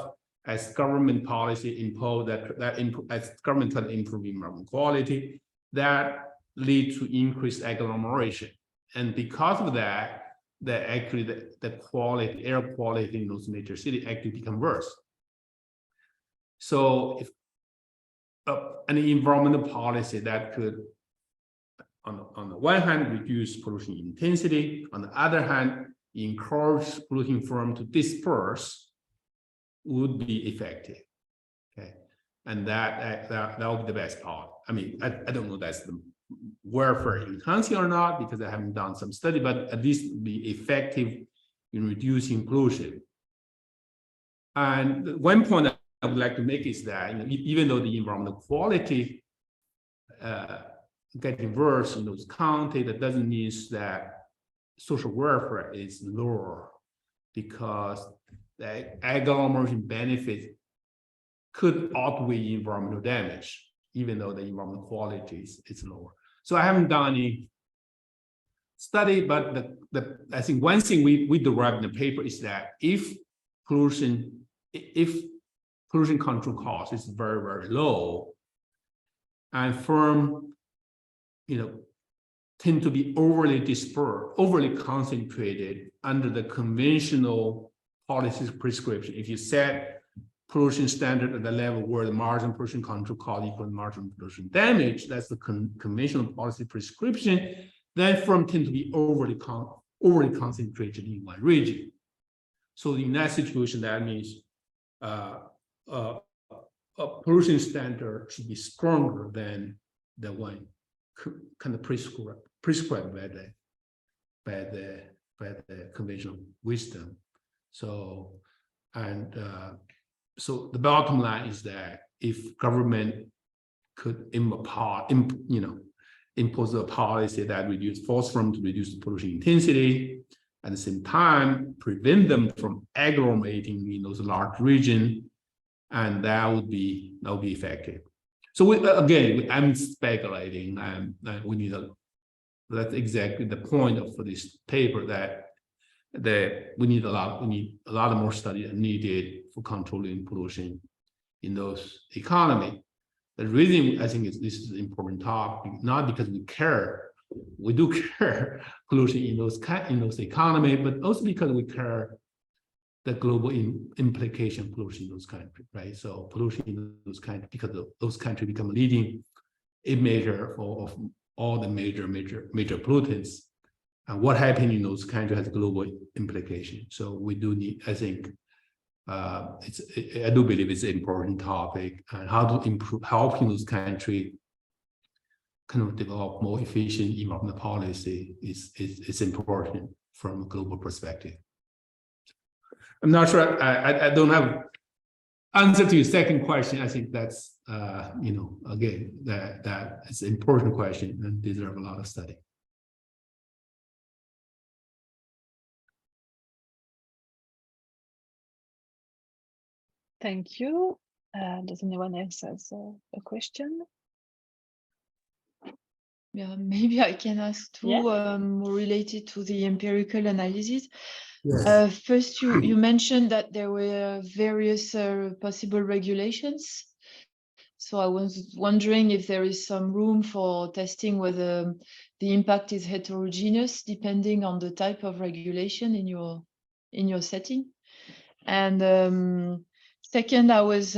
as government policy impose as government try to improve environmental quality, that leads to increased agglomeration, and because of that, the quality, air quality in those major cities actually become worse. So if an environmental policy that could, on the one hand, reduce pollution intensity, on the other hand, encourage polluting firms to disperse, would be effective. Okay, and that would be the best part. I don't know that's the welfare enhancing or not, because I haven't done some study, but at least be effective in reducing pollution. And one point I would like to make is that even though the environmental quality getting worse in those counties, that doesn't mean that social welfare is lower, because the agglomeration benefit could outweigh environmental damage, even though the environmental quality is lower. So I haven't done any study, but I think one thing we derived in the paper is that if pollution control cost is very, very low, and firm, tend to be overly dispersed, overly concentrated under the conventional policy prescription. If you set pollution standard at the level where the marginal pollution control cost equals marginal pollution damage, that's the conventional policy prescription, then firms tend to be overly concentrated in one region. So in that situation, that means a pollution standard should be stronger than the one kind of prescribed by the conventional wisdom. So so the bottom line is that if government could impose a policy that force them to reduce the pollution intensity, at the same time prevent them from agglomerating in those large regions, and that would be effective. So I'm speculating, and that's exactly the point of this paper, that we need a lot more study needed for controlling pollution in those economies. The reason I think this is an important topic, not because we care, we do care pollution in those economies, but also because we care the global implication pollution in those countries, right? So pollution in those countries, because those countries become leading emitter of all the major pollutants, and what happened in those countries has global implication. So we do need, I think, I do believe it's an important topic, and how to improve, helping those countries kind of develop more efficient environmental policy is important from a global perspective. I'm not sure, I don't have answer to your second question. I think that's, again, that is an important question and deserve a lot of study. Thank you. Does anyone else has a question? Yeah, maybe I can ask two, Yeah. more related to the empirical analysis. Yes. First, you mentioned that there were various possible regulations. So I was wondering if there is some room for testing whether the impact is heterogeneous depending on the type of regulation in your setting. And second, I was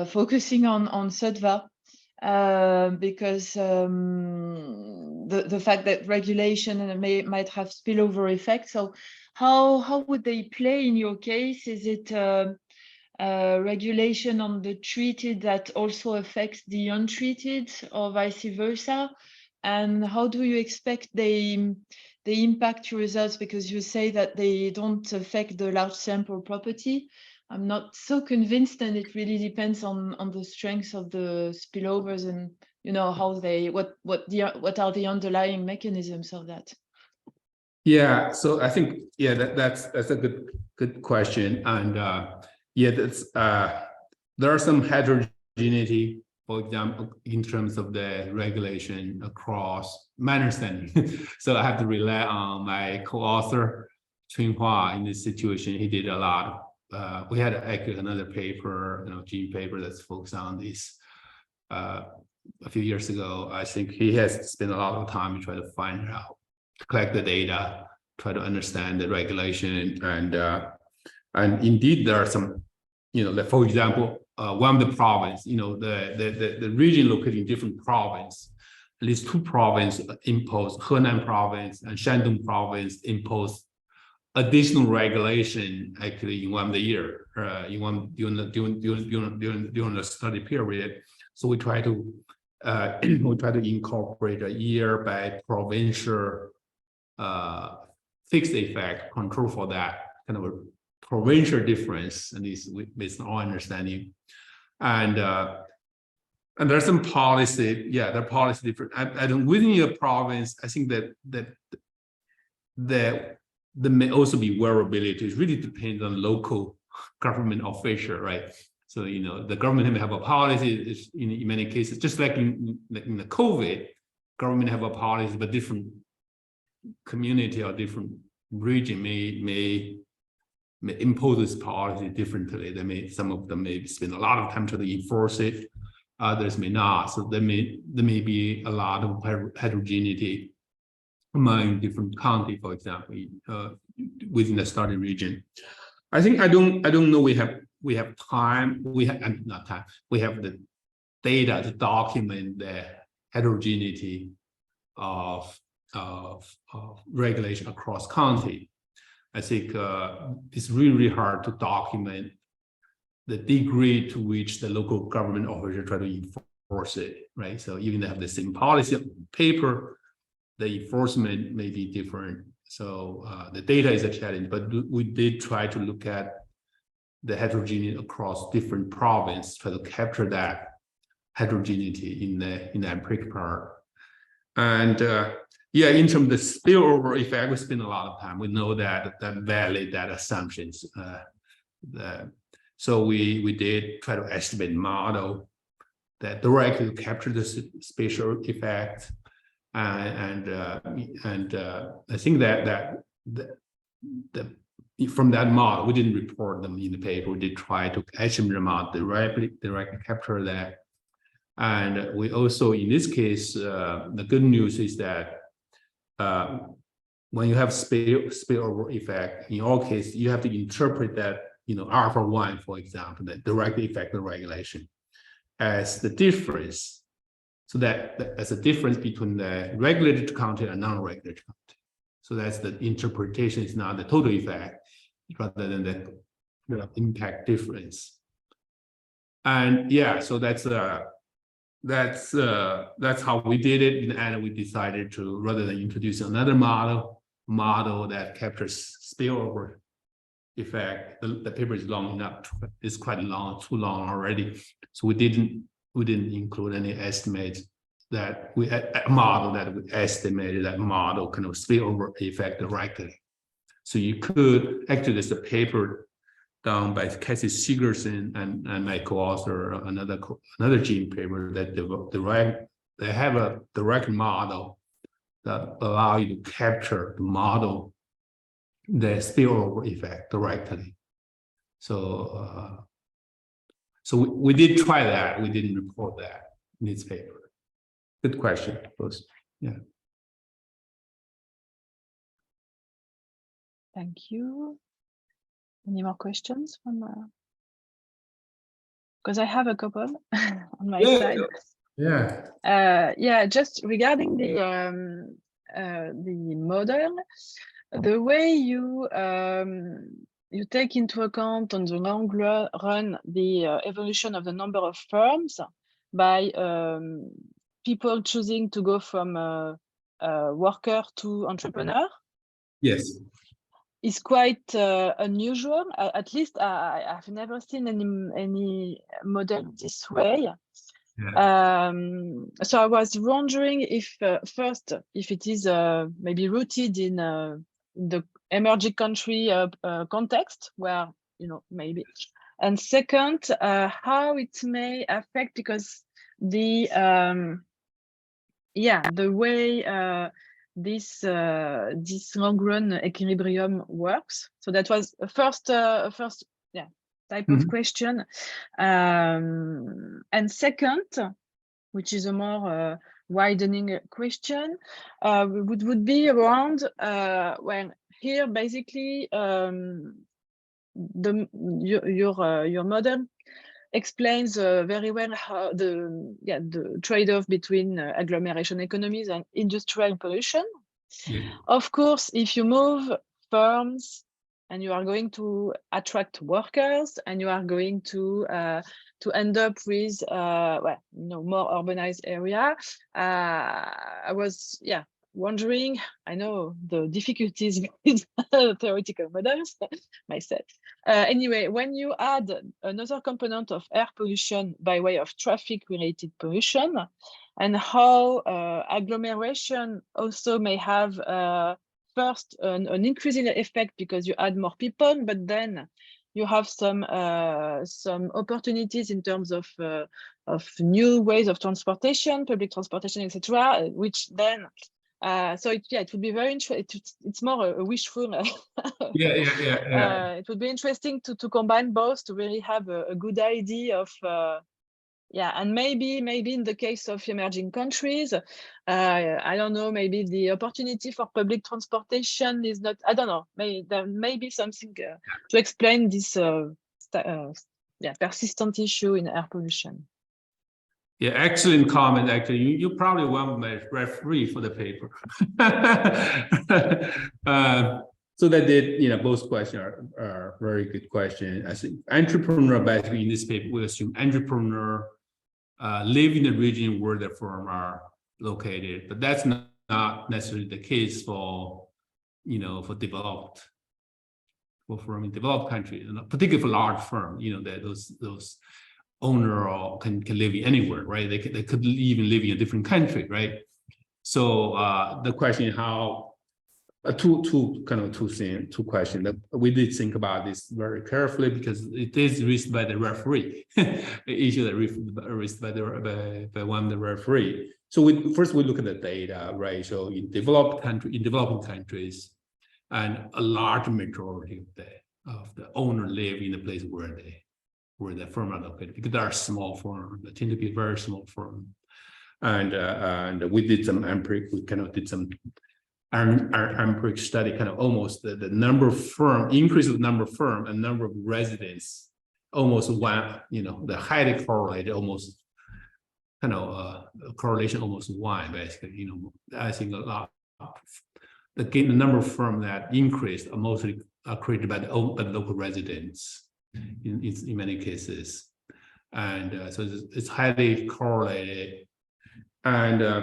focusing on SUDVA. Because the fact that regulation might have spillover effects. So how would they play in your case? Is it regulation on the treated that also affects the untreated, or vice versa? And how do you expect they impact your results? Because you say that they don't affect the large sample property. I'm not so convinced, and it really depends on the strength of the spillovers and how they what are the underlying mechanisms of that. Yeah, so I think that's a good question, and that's there are some heterogeneity, for example, in terms of the regulation across my understanding. So I have to rely on my co-author Chunhua in this situation. He did a lot. We had actually another paper, gene paper that's focused on this a few years ago. I think he has spent a lot of time to try to find out, to collect the data, try to understand the regulation, and indeed there are some, like for example, one of the province, the region located in different province, at least two provinces impose, Henan province and Shandong province impose additional regulation actually in one of the year, during the study period. So we try to incorporate a year by provincial fixed effect control for that kind of a provincial difference, and this based on our understanding. And there's some policy, the policy different. I don't, within your province, I think that there may also be variability. It really depends on local government official, right? So the government may have a policy. In many cases, just like in the COVID, government have a policy, but different community or different region may impose this policy differently. Some of them may spend a lot of time trying to enforce it. Others may not. So there may be a lot of heterogeneity among different counties, for example, within the study region. I think I don't know. We have time. We have not time. We have the data to document the heterogeneity of regulation across county. I think it's really hard to document the degree to which the local government officials try to enforce it, right? So even they have the same policy on paper, the enforcement may be different. So the data is a challenge, but we did try to look at the heterogeneity across different provinces, try to capture that heterogeneity in the empirical part. And in terms of the spillover effect, we spend a lot of time. We know that valid that assumptions. So we did try to estimate model that directly capture the spatial effect. And I think that the from that model, we didn't report them in the paper. We did try to estimate the model directly capture that. And we also, in this case, the good news is that when you have spillover effect, in all cases, you have to interpret that, alpha 1, for example, the direct effect of regulation, as the difference. So that's a difference between the regulated content and non-regulated content. So that's the interpretation. It's not the total effect, rather than the impact difference. And yeah, so that's how we did it. And we decided to, rather than introduce another model that captures spillover effect. The paper is long enough. It's quite long, too long already. So we didn't include any estimate that we had a model that we estimated that model kind of spillover effect directly. So you could actually, there's a paper done by Cassie Sigerson and my co-author, another gene paper that they have a direct model that allow you to capture the model, the spillover effect directly. So we did try that. We didn't report that in this paper. Good question, both. Yeah. Thank you. Any more questions from? Because I have a couple on my side. Yeah. Just regarding the model, the way you take into account on the long run the evolution of the number of firms by people choosing to go from worker to entrepreneur. Yes. Is quite unusual. At least I've never seen any model this way. Yeah. So I was wondering if first, if it is maybe rooted in the emerging country context, where maybe, and second, how it may affect, because the way this long-run equilibrium works. So that was a first type of question. And second, which is a more widening question, would be around well, here basically your model explains very well how the trade-off between agglomeration economies and industrial pollution. Yeah. Of course, if you move firms and you are going to attract workers and you are going to end up with more urbanized area, I was wondering, I know the difficulties with theoretical models myself. Anyway, when you add another component of air pollution by way of traffic-related pollution, and how agglomeration also may have first an increasing effect because you add more people, but then you have some opportunities in terms of new ways of transportation, public transportation, etc., which then so it would be very interesting. It's more a wishful. It would be interesting to combine both to really have a good idea of and maybe in the case of emerging countries, I don't know, maybe the opportunity for public transportation is not, I don't know, there may be something to explain this persistent issue in air pollution. Yeah, excellent comment. Actually, you probably want my referee for the paper. So that did, both questions are very good questions. I think entrepreneur, basically in this paper, we assume entrepreneur live in the region where the firm are located, but that's not necessarily the case for developed countries, particularly for large firm. That those owner can live anywhere, right? They could even live in a different country, right? So the question how two questions that we did think about this very carefully, because it is raised by the referee, the issue that raised by one of the referee. So first we look at the data, right? So in developing countries, and a large majority of the owner live in the place where the firm are located, because they are small firms. They tend to be very small firm. And we did some empiric, we kind of did some empiric study, kind of almost the number of firm, increase of the number of firm and number of residents, almost one, the highly correlated, almost kind of correlation almost one, basically. I think a lot. The number of firms that increased are mostly created by the local residents in many cases, and so it's highly correlated. But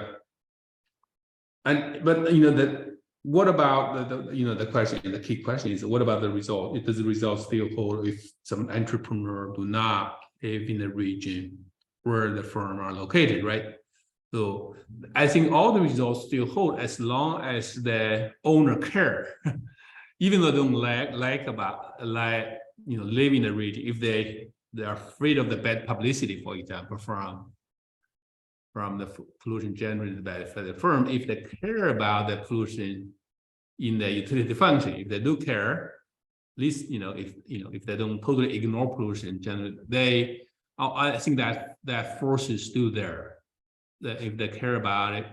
what about the question? The key question is, what about the result? Does the result still hold if some entrepreneur do not live in the region where the firm are located, right? So I think all the results still hold as long as the owner care, even though they don't live in the region. If they are afraid of the bad publicity, for example, from the pollution generated by the firm, if they care about the pollution in the utility function, if they do care, at least if they don't totally ignore pollution generated, I think that force is still there. That if they care about it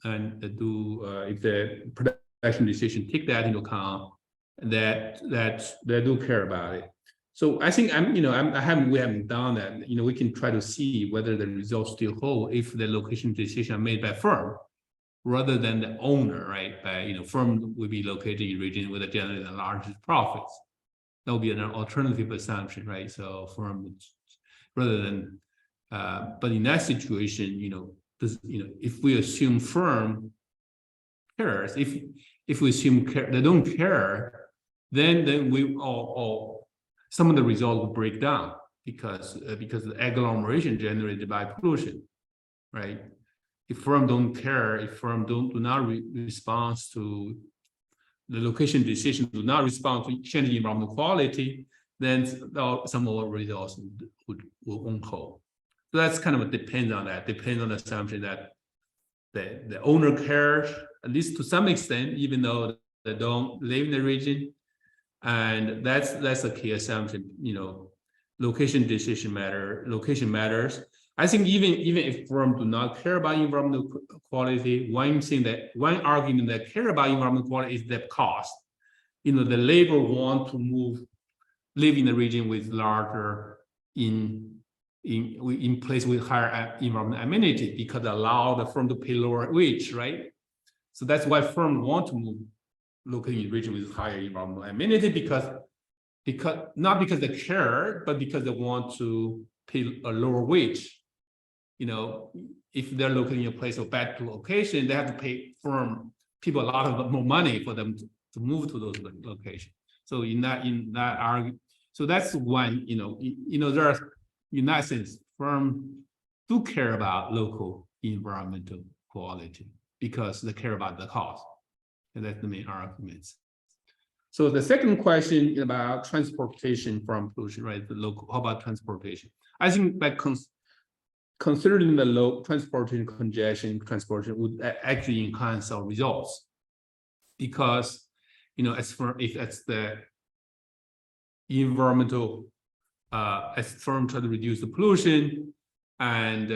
and they do, if the production decision take that into account, that they do care about it. So I think we haven't done that. We can try to see whether the results still hold if the location decision are made by firm rather than the owner, right? By firm will be located in region with generally the largest profits. That will be an alternative assumption, right? So firm rather than, but in that situation, if we assume firm cares, if we assume they don't care, then we all some of the results will break down because the agglomeration generated by pollution, right? If firm don't care, if firm do not respond to the location decision, do not respond to changing environmental quality, then some of the results won't hold. So that's kind of depends on that. Depends on the assumption that the owner cares, at least to some extent, even though they don't live in the region. And that's a key assumption. Location decision location matters. I think even if firms do not care about environmental quality, one argument that care about environmental quality is the cost. The labor want to live in the region with larger in place with higher environmental amenity because allow the firm to pay lower wage, right? So that's why firms want to move located in region with higher environmental amenity because not because they care, but because they want to pay a lower wage. If they're located in a place of bad location, they have to pay people a lot of more money for them to move to those locations. So in that argument, so that's one. There are, in that sense, firms do care about local environmental quality because they care about the cost. And that's the main arguments. So the second question about transportation from pollution, right? How about transportation? I think by considering the low transportation congestion, transportation would actually enhance our results because, if that's the environmental, as firm try to reduce the pollution, and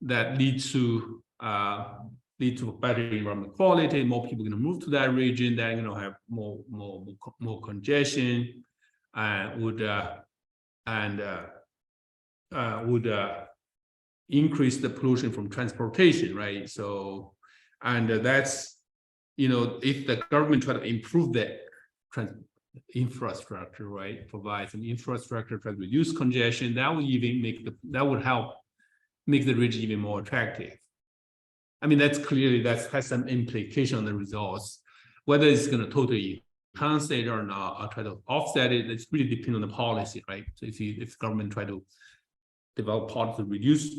that leads to better environmental quality. More people are going to move to that region. They're going to have more congestion, would increase the pollution from transportation, right? So, and that's if the government try to improve the infrastructure, right? Provide some infrastructure to reduce congestion. That would even would help make the region even more attractive. I mean, that has some implication on the results. Whether it's going to totally enhance it or not, or try to offset it, it's really depends on the policy, right? So if government try to develop policy to reduce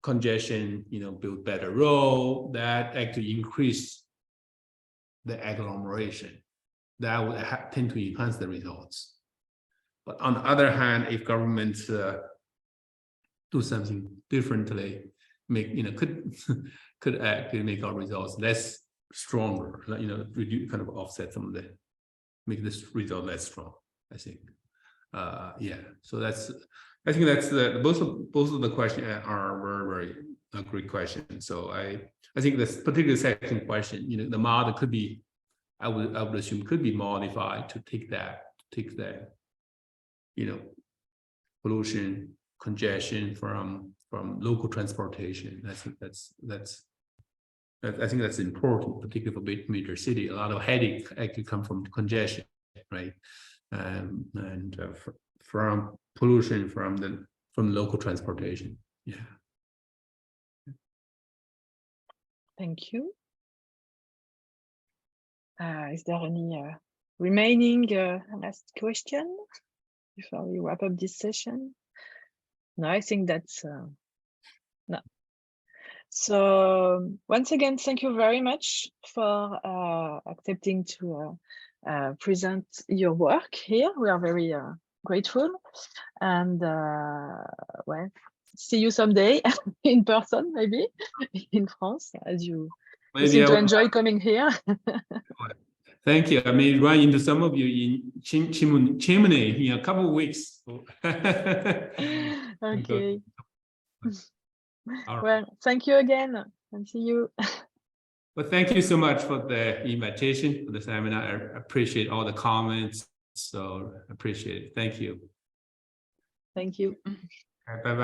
congestion, build better road, that actually increase the agglomeration. That would tend to enhance the results. But on the other hand, if government do something differently, could actually make our results less stronger, reduce, kind of offset some of the, make this result less strong, I think. Yeah, so I think that's both of the questions are very, very great questions. So I think this particular second question, the model could be, I would assume could be modified to take that, pollution, congestion from local transportation. I think that's important, particularly for major city. A lot of headache actually come from congestion, right? And from pollution from local transportation. Yeah. Thank you. Is there any remaining last question before we wrap up this session? No, I think that's no. So once again, thank you very much for accepting to present your work here. We are very grateful, and well, see you someday in person, maybe in France, as you seem to enjoy coming here. Thank you. I may run into some of you in Chimney in a couple of weeks. Okay. All right. Well, thank you again, and see you. Well, thank you so much for the invitation for the seminar. I appreciate all the comments. So appreciate it. Thank you. Thank you. Bye-bye.